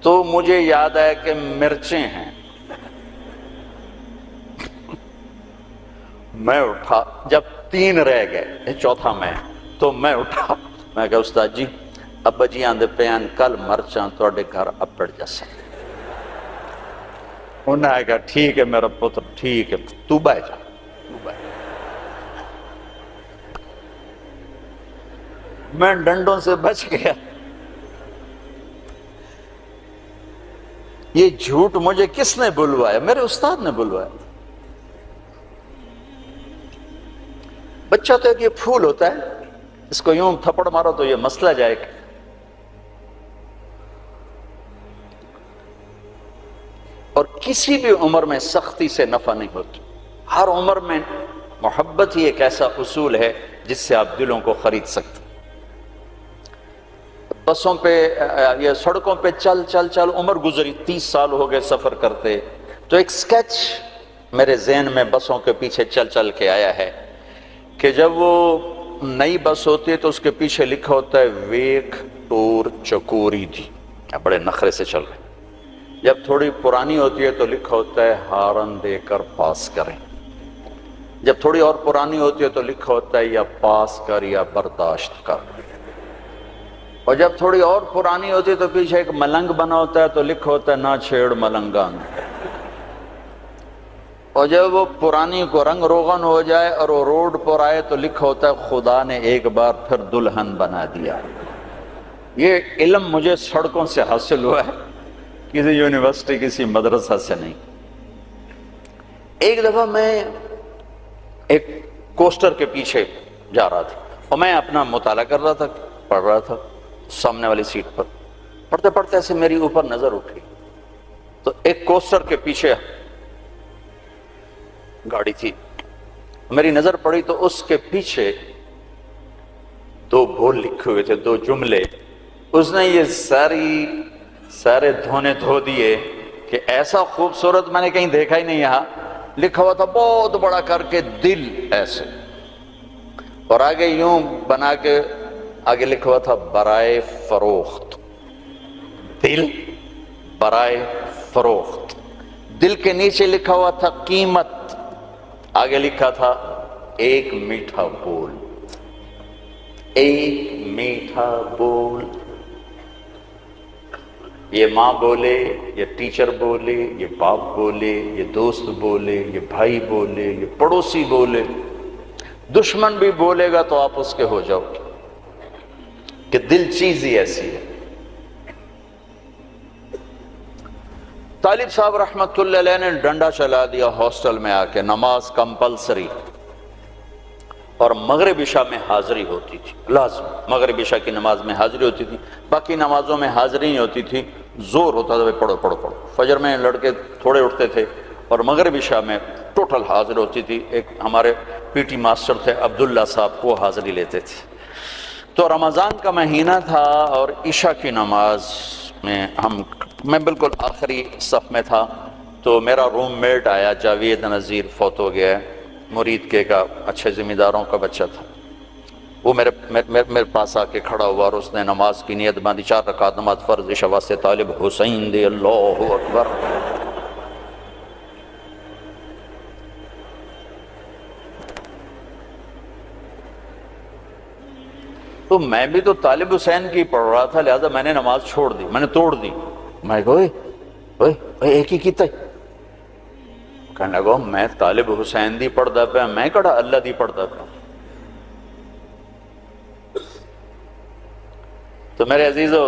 تو مجھے یاد آیا کہ مرچیں ہیں۔ میں اٹھا، جب 3 رہ گئے، چوتھا میں، تو میں اٹھا، میں کہا استاد جی ابا جی آندے پیان کل مرچاں توڑے گھر اپڑ جیسا۔ انہوں نے کہا ٹھیک ہے میرا پتر، ٹھیک ہے، تو بائے جا، تو بائے۔ میں ڈنڈوں سے بچ گیا۔ یہ جھوٹ مجھے کس نے بلوایا؟ میرے استاد نے بلوایا۔ بچہ تو ایک یہ پھول ہوتا ہے، اس کو یوں تھپڑ مارو تو یہ مسئلہ جائے گا۔ اور کسی بھی عمر میں سختی سے نفع نہیں ہوتی، ہر عمر میں محبت ہی ایک ایسا اصول ہے جس سے آپ دلوں کو خرید سکتے۔ بسوں پہ یا سڑکوں پہ چل چل چل عمر گزری، 30 سال ہو گئے سفر کرتے، تو ایک سکیچ میرے ذہن میں بسوں کے پیچھے چل چل کے آیا ہے کہ جب وہ نئی بس ہوتی ہے تو اس کے پیچھے لکھا ہوتا ہے ویک ٹور چکوری دی، بڑے نخرے سے چل رہے۔ جب تھوڑی پرانی ہوتی ہے تو لکھا ہوتا ہے ہارن دے کر پاس کریں۔ جب تھوڑی اور پرانی ہوتی ہے تو لکھا ہوتا ہے یا پاس کر یا برداشت کر۔ اور جب تھوڑی اور پرانی ہوتی ہے تو پیچھے ایک ملنگ بنا ہوتا ہے تو لکھا ہوتا ہے نہ چھیڑ ملنگان۔ اور جب وہ پرانی کو رنگ روغن ہو جائے اور وہ روڈ پر آئے تو لکھا ہوتا ہے خدا نے ایک بار پھر دلہن بنا دیا۔ یہ علم مجھے سڑکوں سے حاصل ہوا ہے، کسی یونیورسٹی کسی مدرسہ سے نہیں۔ ایک دفعہ میں ایک کوسٹر کے پیچھے جا رہا تھا اور میں اپنا مطالعہ کر رہا تھا، پڑھ رہا تھا سامنے والی سیٹ پر، پڑھتے پڑھتے ایسے میری اوپر نظر اٹھی تو ایک کوسٹر کے پیچھے گاڑی تھی، میری نظر پڑی تو اس کے پیچھے 2 بول لکھے ہوئے تھے، 2 جملے۔ اس نے یہ سارے دھونے دھو دیے کہ ایسا خوبصورت میں نے کہیں دیکھا ہی نہیں، یہاں لکھا ہوا تھا بہت بڑا کر کے دل ایسے، اور آگے یوں بنا کے آگے لکھا ہوا تھا برائے فروخت، دل برائے فروخت۔ دل کے نیچے لکھا ہوا تھا قیمت، آگے لکھا تھا ایک میٹھا بول، ایک میٹھا بول۔ یہ ماں بولے، یہ ٹیچر بولے، یہ باپ بولے، یہ دوست بولے، یہ بھائی بولے، یہ پڑوسی بولے، دشمن بھی بولے گا تو آپ اس کے ہو جاؤ گے، کہ دل چیز ہی ایسی ہے۔ طالب صاحب رحمت اللہ علیہ نے ڈنڈا چلا دیا ہاسٹل میں آ کے، نماز کمپلسری، اور مغرب عشاء میں حاضری ہوتی تھی، لازم مغرب عشاء کی نماز میں حاضری ہوتی تھی، باقی نمازوں میں حاضری نہیں ہوتی تھی، زور ہوتا تھا پڑھو پڑھو پڑھو۔ فجر میں لڑکے تھوڑے اٹھتے تھے اور مغرب عشاء میں ٹوٹل حاضر ہوتی تھی۔ ایک ہمارے پی ٹی ماسٹر تھے عبداللہ صاحب، وہ حاضری لیتے تھے۔ تو رمضان کا مہینہ تھا اور عشاء کی نماز میں میں بالکل آخری صف میں تھا، تو میرا روم میٹ آیا، جاوید نذیر، فوت ہو گیا ہے، مرید کے کا، اچھے ذمہ داروں کا بچہ تھا۔ وہ میرے پاس آ کے کھڑا ہوا اور اس نے نماز کی نیت باندھی، 4 رکعت نماز فرض عشاء واسطے طالب حسین دے، اللہ اکبر۔ تو میں بھی تو طالب حسین کی پڑھ رہا تھا، لہذا میں نے نماز چھوڑ دی، میں نے توڑ دی۔ میں کہا اوئے ایک ہی کیتا ہے، کہنے لگا میں طالب حسین دی پڑھدا پیا، میں کہڑا اللہ دی پڑھدا پیا۔ تو میرے عزیزو،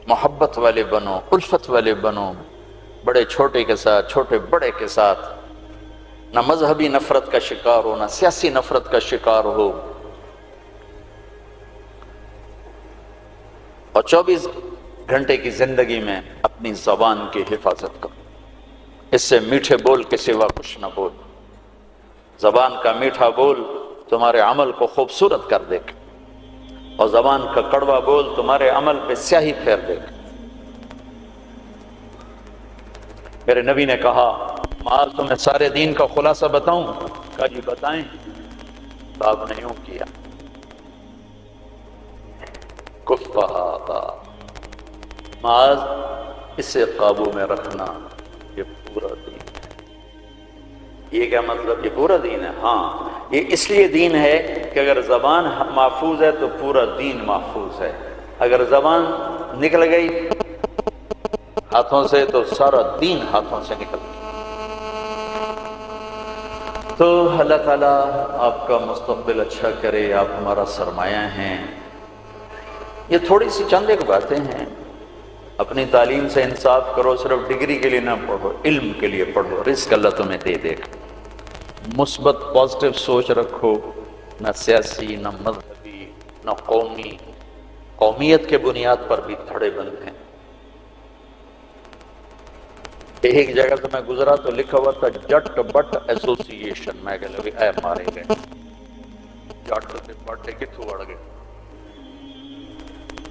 محبت والے بنو، الفت والے بنو، بڑے چھوٹے کے ساتھ، چھوٹے بڑے کے ساتھ، نہ مذہبی نفرت کا شکار ہو، نہ سیاسی نفرت کا شکار ہو، اور 24 گھنٹے کی زندگی میں اپنی زبان کی حفاظت کرو۔ اس سے میٹھے بول کے سوا کچھ نہ بول۔ زبان کا میٹھا بول تمہارے عمل کو خوبصورت کر دے گا، اور زبان کا کڑوا بول تمہارے عمل پہ سیاہی پھیر دے گا۔ میرے نبی نے کہا، معاذ تمہیں سارے دین کا خلاصہ بتاؤں؟ کہا جی بتائیں۔ تو آپ نے یوں کیا، کفہ معاذ، اسے قابو میں رکھنا، یہ پورا دین ہے۔ یہ کیا مطلب؟ یہ پورا دین ہے؟ ہاں، یہ اس لیے دین ہے کہ اگر زبان محفوظ ہے تو پورا دین محفوظ ہے، اگر زبان نکل گئی ہاتھوں سے تو سارا دین ہاتھوں سے نکل گیا۔ تو اللہ تعالیٰ آپ کا مستقبل اچھا کرے، آپ ہمارا سرمایہ ہیں۔ یہ تھوڑی سی چند ایک باتیں ہیں، اپنی تعلیم سے انصاف کرو، صرف ڈگری کے لیے نہ پڑھو، علم کے لیے پڑھو، رزق اللہ تمہیں دے دے گا۔ مثبت پازیٹیو سوچ رکھو، نہ سیاسی، نہ مذہبی، نہ قومی، قومیت کے بنیاد پر بھی دھڑے بند ہیں۔ ایک جگہ سے میں گزرا تو لکھا ہوا تھا جٹ بٹ ایسوسی ایشن، میں کہہ لگا اے مارے گئے، جٹ سے بٹ کتوں اڑ گئے۔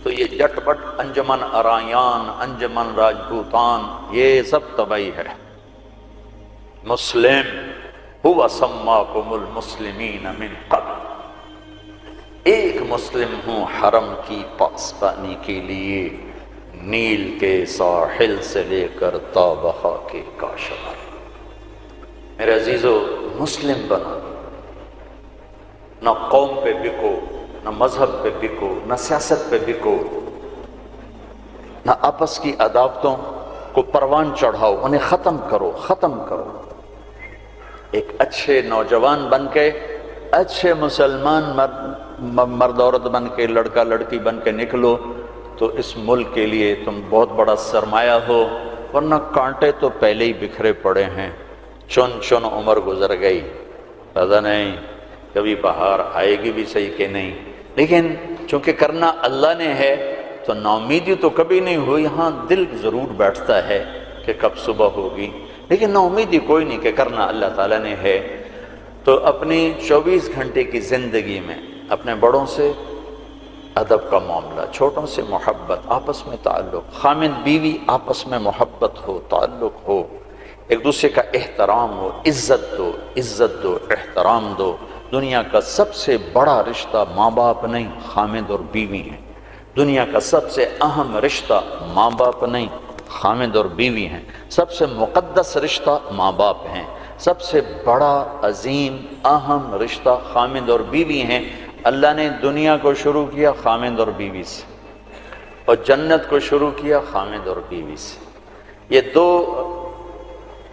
تو یہ جٹ بٹ، انجمن ارایان، انجمن راجپوتان، یہ سب تباہی ہے۔ مسلم ہوا سماکم المسلمین من قبل، ایک مسلم ہوں حرم کی پاسبانی کے لیے، نیل کے ساحل سے لے کر تا بہا کے کاشغر۔ میرے عزیزو، مسلم بنو، نہ قوم پہ بکو، نہ مذہب پہ بکو، نہ سیاست پہ بکو، نہ آپس کی عداوتوں کو پروان چڑھاؤ، انہیں ختم کرو، ختم کرو۔ ایک اچھے نوجوان بن کے، اچھے مسلمان مرد عورت بن کے، لڑکا لڑکی بن کے نکلو تو اس ملک کے لیے تم بہت بڑا سرمایہ ہو، ورنہ کانٹے تو پہلے ہی بکھرے پڑے ہیں۔ چن چن عمر گزر گئی، پتہ نہیں کبھی بہار آئے گی بھی صحیح کہ نہیں، لیکن چونکہ کرنا اللہ نے ہے تو ناامیدی تو کبھی نہیں ہوئی۔ ہاں دل ضرور بیٹھتا ہے کہ کب صبح ہوگی، لیکن ناامیدی کوئی نہیں کہ کرنا اللہ تعالیٰ نے ہے۔ تو اپنی 24 گھنٹے کی زندگی میں اپنے بڑوں سے ادب کا معاملہ، چھوٹوں سے محبت، آپس میں تعلق، خامد بیوی آپس میں محبت ہو، تعلق ہو، ایک دوسرے کا احترام ہو، عزت دو، عزت دو، احترام دو۔ دنیا کا سب سے بڑا رشتہ ماں باپ نہیں، خامد اور بیوی ہیں۔ دنیا کا سب سے اہم رشتہ ماں باپ نہیں، خامد اور بیوی ہیں۔ سب سے مقدس رشتہ ماں باپ ہیں۔ سب سے بڑا عظیم اہم رشتہ خامد اور بیوی ہیں۔ اللہ نے دنیا کو شروع کیا خامد اور بیوی سے، اور جنت کو شروع کیا خامد اور بیوی سے۔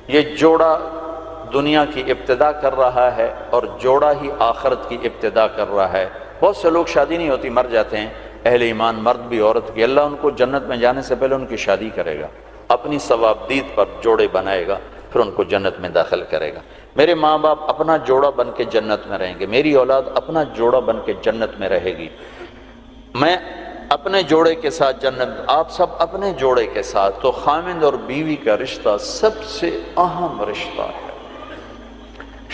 یہ جوڑا دنیا کی ابتدا کر رہا ہے اور جوڑا ہی آخرت کی ابتدا کر رہا ہے۔ بہت سے لوگ شادی نہیں ہوتی، مر جاتے ہیں، اہل ایمان مرد بھی عورت بھی، اللہ ان کو جنت میں جانے سے پہلے ان کی شادی کرے گا، اپنی ثوابدید پر جوڑے بنائے گا، پھر ان کو جنت میں داخل کرے گا۔ میرے ماں باپ اپنا جوڑا بن کے جنت میں رہیں گے، میری اولاد اپنا جوڑا بن کے جنت میں رہے گی، میں اپنے جوڑے کے ساتھ جنت، آپ سب اپنے جوڑے کے ساتھ۔ تو خامند اور بیوی کا رشتہ سب سے اہم رشتہ ہے۔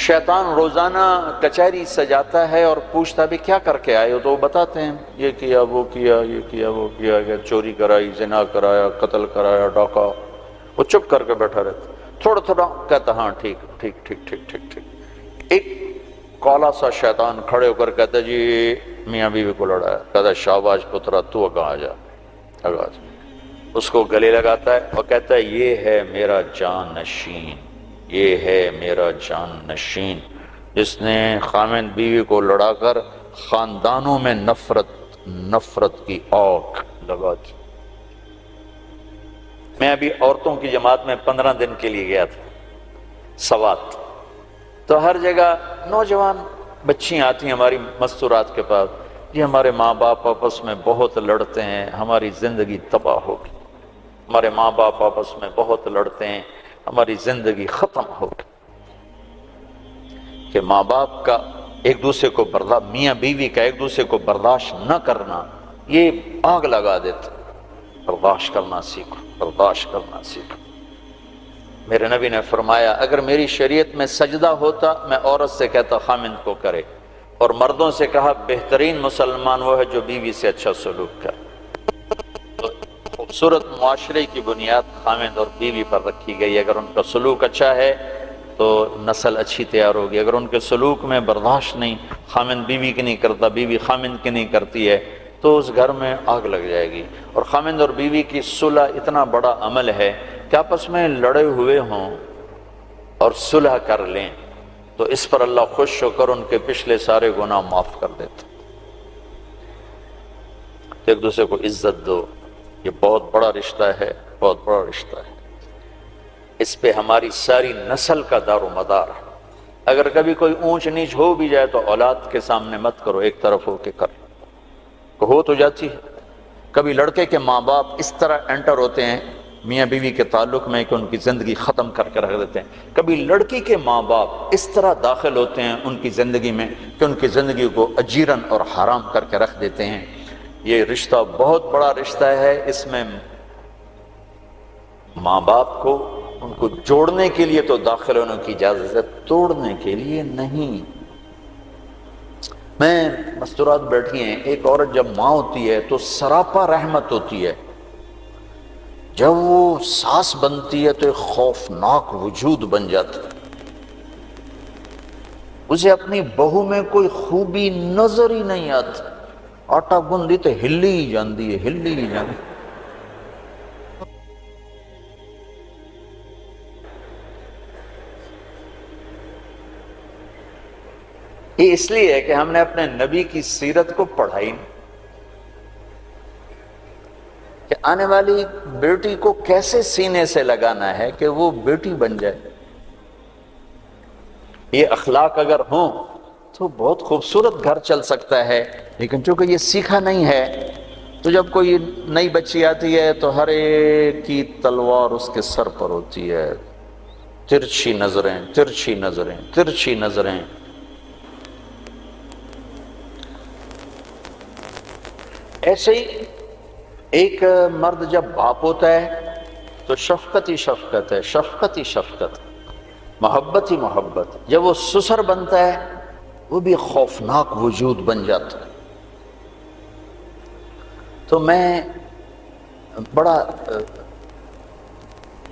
شیطان روزانہ کچہری سجاتا ہے اور پوچھتا بھی کیا کر کے آئے ہو، تو وہ بتاتے ہیں یہ کیا وہ کیا یہ کیا وہ کیا، چوری کرائی، زنا کرایا، قتل کرایا، ڈاکہ۔ وہ چپ کر کے بیٹھا رہتا، تھوڑا تھوڑا کہتا ہاں ٹھیک ٹھیک ٹھیک ٹھیک ٹھیک ٹھیک۔ ایک کالا سا شیطان کھڑے ہو کر کہتا جی میاں بیوی کو لڑایا، کہتا شاباش پترا تو اگا آ جا، اگا جا۔ اس کو گلے لگاتا ہے اور کہتا ہے یہ ہے میرا جان نشین، یہ ہے میرا جان نشین، جس نے خامند بیوی کو لڑا کر خاندانوں میں نفرت کی آگ لگا دی۔ میں ابھی عورتوں کی جماعت میں 15 دن کے لیے گیا تھا سوات، تو ہر جگہ نوجوان بچیاں آتی ہیں ہماری مستورات کے پاس، جی ہمارے ماں باپ آپس میں بہت لڑتے ہیں، ہماری زندگی تباہ ہوگی، ہمارے ماں باپ آپس میں بہت لڑتے ہیں، ہماری زندگی ختم ہوگی۔ کہ ماں باپ کا ایک دوسرے کو میاں بیوی کا ایک دوسرے کو برداشت نہ کرنا یہ آگ لگا دیتا۔ برداشت کرنا سیکھو، برداشت کرنا سیکھو۔ میرے نبی نے فرمایا اگر میری شریعت میں سجدہ ہوتا میں عورت سے کہتا خامند کو کرے، اور مردوں سے کہا بہترین مسلمان وہ ہے جو بیوی سے اچھا سلوک کرے۔ تو خوبصورت معاشرے کی بنیاد خامند اور بیوی پر رکھی گئی، اگر ان کا سلوک اچھا ہے تو نسل اچھی تیار ہوگی، اگر ان کے سلوک میں برداشت نہیں، خامند بیوی کی نہیں کرتا، بیوی خامند کی نہیں کرتی ہے، تو اس گھر میں آگ لگ جائے گی۔ اور خامند اور بیوی کی صلح اتنا بڑا عمل ہے کہ آپس میں لڑے ہوئے ہوں اور صلح کر لیں تو اس پر اللہ خوش ہو کر ان کے پچھلے سارے گناہ معاف کر دیتا۔ ایک دوسرے کو عزت دو، یہ بہت بڑا رشتہ ہے، بہت بڑا رشتہ ہے، اس پہ ہماری ساری نسل کا دار و مدار ہے۔ اگر کبھی کوئی اونچ نیچ ہو بھی جائے تو اولاد کے سامنے مت کرو، ایک طرف ہو کے کرو، ہو تو جاتی ہے۔ کبھی لڑکے کے ماں باپ اس طرح انٹر ہوتے ہیں میاں بیوی کے تعلق میں کہ ان کی زندگی ختم کر کے رکھ دیتے ہیں، کبھی لڑکی کے ماں باپ اس طرح داخل ہوتے ہیں ان کی زندگی میں کہ ان کی زندگی کو اجیرن اور حرام کر کے رکھ دیتے ہیں۔ یہ رشتہ بہت بڑا رشتہ ہے، اس میں ماں باپ کو ان کو جوڑنے کے لیے تو داخل ہونے کی اجازت ہے، توڑنے کے لیے نہیں۔ میں مستورات بیٹھی ہیں، ایک عورت جب ماں ہوتی ہے تو سراپا رحمت ہوتی ہے، جب وہ ساس بنتی ہے تو ایک خوفناک وجود بن جاتا ہے، اسے اپنی بہو میں کوئی خوبی نظر ہی نہیں آتی، آٹا گندی تو ہلی ہی جاندی ہے، ہلی ہی جاندی۔ یہ اس لیے ہے کہ ہم نے اپنے نبی کی سیرت کو پڑھائی نہیں، کہ آنے والی بیٹی کو کیسے سینے سے لگانا ہے کہ وہ بیٹی بن جائے۔ یہ اخلاق اگر ہوں تو بہت خوبصورت گھر چل سکتا ہے، لیکن چونکہ یہ سیکھا نہیں ہے تو جب کوئی نئی بچی آتی ہے تو ہر ایک کی تلوار اس کے سر پر ہوتی ہے، ترچھی نظریں ترچھی نظریں ترچھی نظریں۔ ایسے ہی ایک مرد جب باپ ہوتا ہے تو شفقت ہی شفقت ہے، شفقت ہی شفقت، محبت ہی محبت۔ جب وہ سسر بنتا ہے وہ بھی خوفناک وجود بن جاتا ہے۔ تو میں بڑا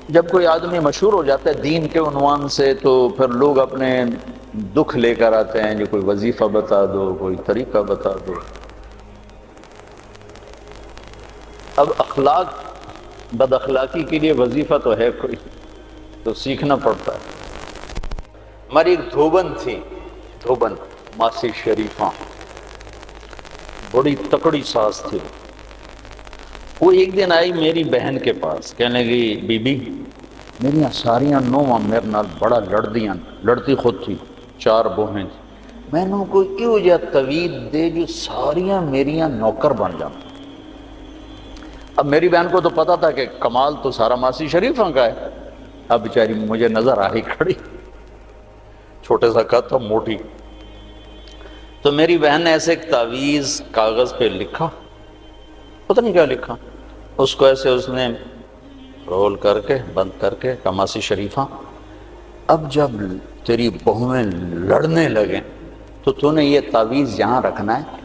جب کوئی آدمی مشہور ہو جاتا ہے دین کے عنوان سے تو پھر لوگ اپنے دکھ لے کر آتے ہیں، جو کوئی وظیفہ بتا دو، کوئی طریقہ بتا دو۔ اب اخلاق بد اخلاقی کے لیے وظیفہ تو ہے کوئی، تو سیکھنا پڑتا ہے۔ ہماری ایک دھوبن تھی، دھوبن ماسی شریفہ، بڑی تکڑی ساس تھی، وہ ایک دن آئی میری بہن کے پاس، کہنے لگی بی بی میری ساریاں نوواں میرے نال بڑا لڑدیاں، لڑتی خود تھی، 4 بوہیں تھی، میں نے کوئی کیوں جا توید دے جو ساریاں میریاں نوکر بن جانا۔ اب میری بہن کو تو پتا تھا کہ کمال تو سارا ماسی شریفہ کا ہے، اب بیچاری مجھے نظر آئی کھڑی، چھوٹے سا قد تھا، موٹی، تو میری بہن نے ایسے ایک تعویذ کاغذ پہ لکھا، پتہ نہیں کیا لکھا، اس کو ایسے اس نے رول کر کے بند کر کے کماسی شریفہ اب جب تیری بہویں لڑنے لگیں تو تو نے یہ تعویذ یہاں رکھنا ہے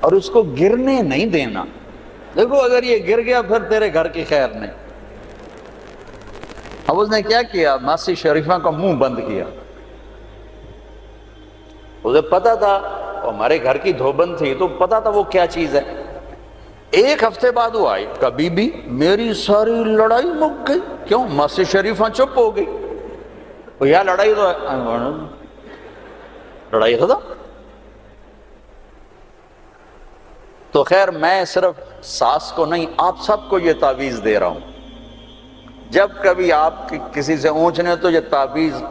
اور اس کو گرنے نہیں دینا، دیکھو اگر یہ گر گیا پھر تیرے گھر کی خیر نہیں۔ اب اس نے کیا کیا، ماسی شریفہ کا منہ بند کیا، اسے پتا تھا ہمارے گھر کی دھوبند تھی تو پتا تھا وہ کیا چیز ہے۔ ایک ہفتے بعد وہ آئی، کبھی بھی میری ساری لڑائی مک گئی، کیوں؟ ماسی شریفہ چپ ہو گئی، یا لڑائی تو لڑائی ختم۔ تو خیر میں صرف ساس کو نہیں آپ سب کو یہ تعویذ دے رہا ہوں، جب کبھی آپ کسی سے اونچنے تو یہ تعویذ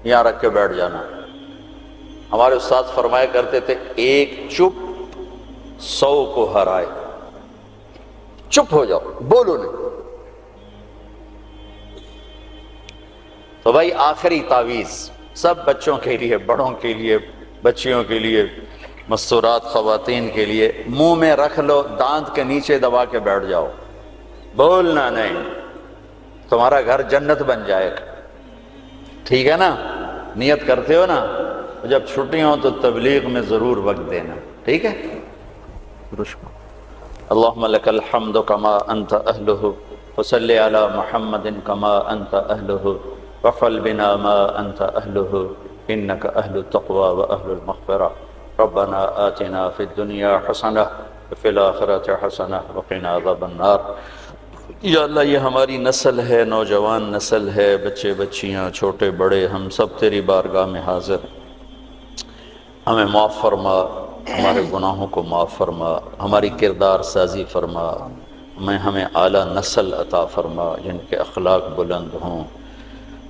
یہاں رکھ کے بیٹھ جانا۔ ہمارے استاد فرمایا کرتے تھے ایک چپ 100 کو ہرائے، چپ ہو جاؤ، بولو نہیں۔ تو بھائی آخری تعویذ سب بچوں کے لیے، بڑوں کے لیے، بچیوں کے لیے، مستورات خواتین کے لیے، منہ میں رکھ لو، دانت کے نیچے دبا کے بیٹھ جاؤ، بولنا نہیں، تمہارا گھر جنت بن جائے گا، ٹھیک ہے نا؟ نیت کرتے ہو نا؟ جب چھٹی ہوں تو تبلیغ میں ضرور وقت دینا، ٹھیک ہے؟ اللہم لک الحمد کما انت اہلہ وصلی علی محمد کما انت اہلہ وفعل بنا ما انت اہلہ انک اہل التقوی و اہل المغفرہ ربنا آتنا فی الدنیا حسنہ وفی الآخرۃ حسنہ وقنا عذاب النار۔ یا اللہ یہ ہماری نسل ہے، نوجوان نسل ہے، بچے بچیاں چھوٹے بڑے، ہم سب تیری بارگاہ میں حاضر، ہمیں معاف فرما، ہمارے گناہوں کو معاف فرما، ہماری کردار سازی فرما، ہمیں اعلیٰ نسل عطا فرما جن کے اخلاق بلند ہوں،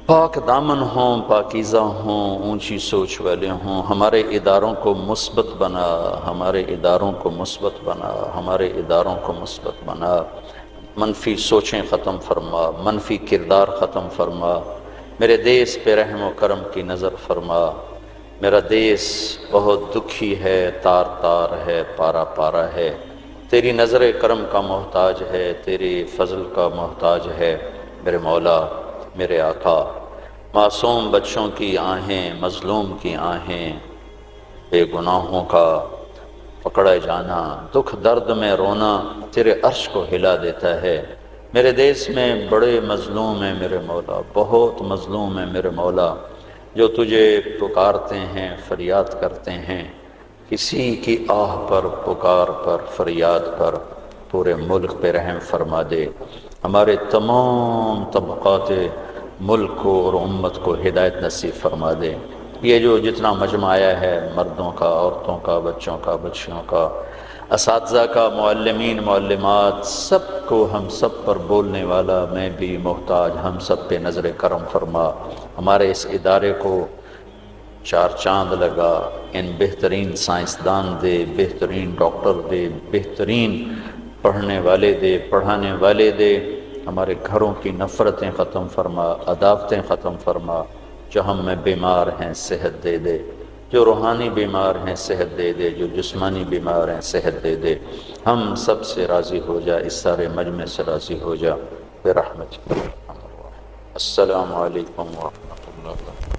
پاک دامن ہوں، پاکیزہ ہوں، اونچی سوچ والے ہوں، ہمارے اداروں کو مثبت بنا، ہمارے اداروں کو مثبت بنا، ہمارے اداروں کو مثبت بنا، منفی سوچیں ختم فرما، منفی کردار ختم فرما، میرے دیس پہ رحم و کرم کی نظر فرما۔ میرا دیس بہت دکھی ہے، تار تار ہے، پارا پارا ہے، تیری نظر کرم کا محتاج ہے، تیری فضل کا محتاج ہے میرے مولا، میرے آقا۔ معصوم بچوں کی آہیں، مظلوم کی آہیں، بے گناہوں کا پکڑے جانا، دکھ درد میں رونا تیرے عرش کو ہلا دیتا ہے۔ میرے دیس میں بڑے مظلوم ہیں میرے مولا، بہت مظلوم ہیں میرے مولا، جو تجھے پکارتے ہیں، فریاد کرتے ہیں، کسی کی آہ پر، پکار پر، فریاد پر پورے ملک پہ رحم فرما دے، ہمارے تمام طبقات ملک کو اور امت کو ہدایت نصیب فرما دے۔ یہ جو جتنا مجمع آیا ہے، مردوں کا، عورتوں کا، بچوں کا، بچیوں کا، اساتذہ کا، معلمین، معلمات، سب کو، ہم سب پر بولنے والا میں بھی محتاج، ہم سب پہ نظر کرم فرما، ہمارے اس ادارے کو 4 چاند لگا، ان بہترین سائنسدان دے، بہترین ڈاکٹر دے، بہترین پڑھنے والے دے، پڑھانے والے دے، ہمارے گھروں کی نفرتیں ختم فرما، عداوتیں ختم فرما، جو ہم میں بیمار ہیں صحت دے دے، جو روحانی بیمار ہیں صحت دے دے، جو جسمانی بیمار ہیں صحت دے دے، ہم سب سے راضی ہو جا، اس سارے مجمع سے راضی ہو جا برحمتک۔ السلام علیکم ورحمۃ اللہ وبرکاتہ۔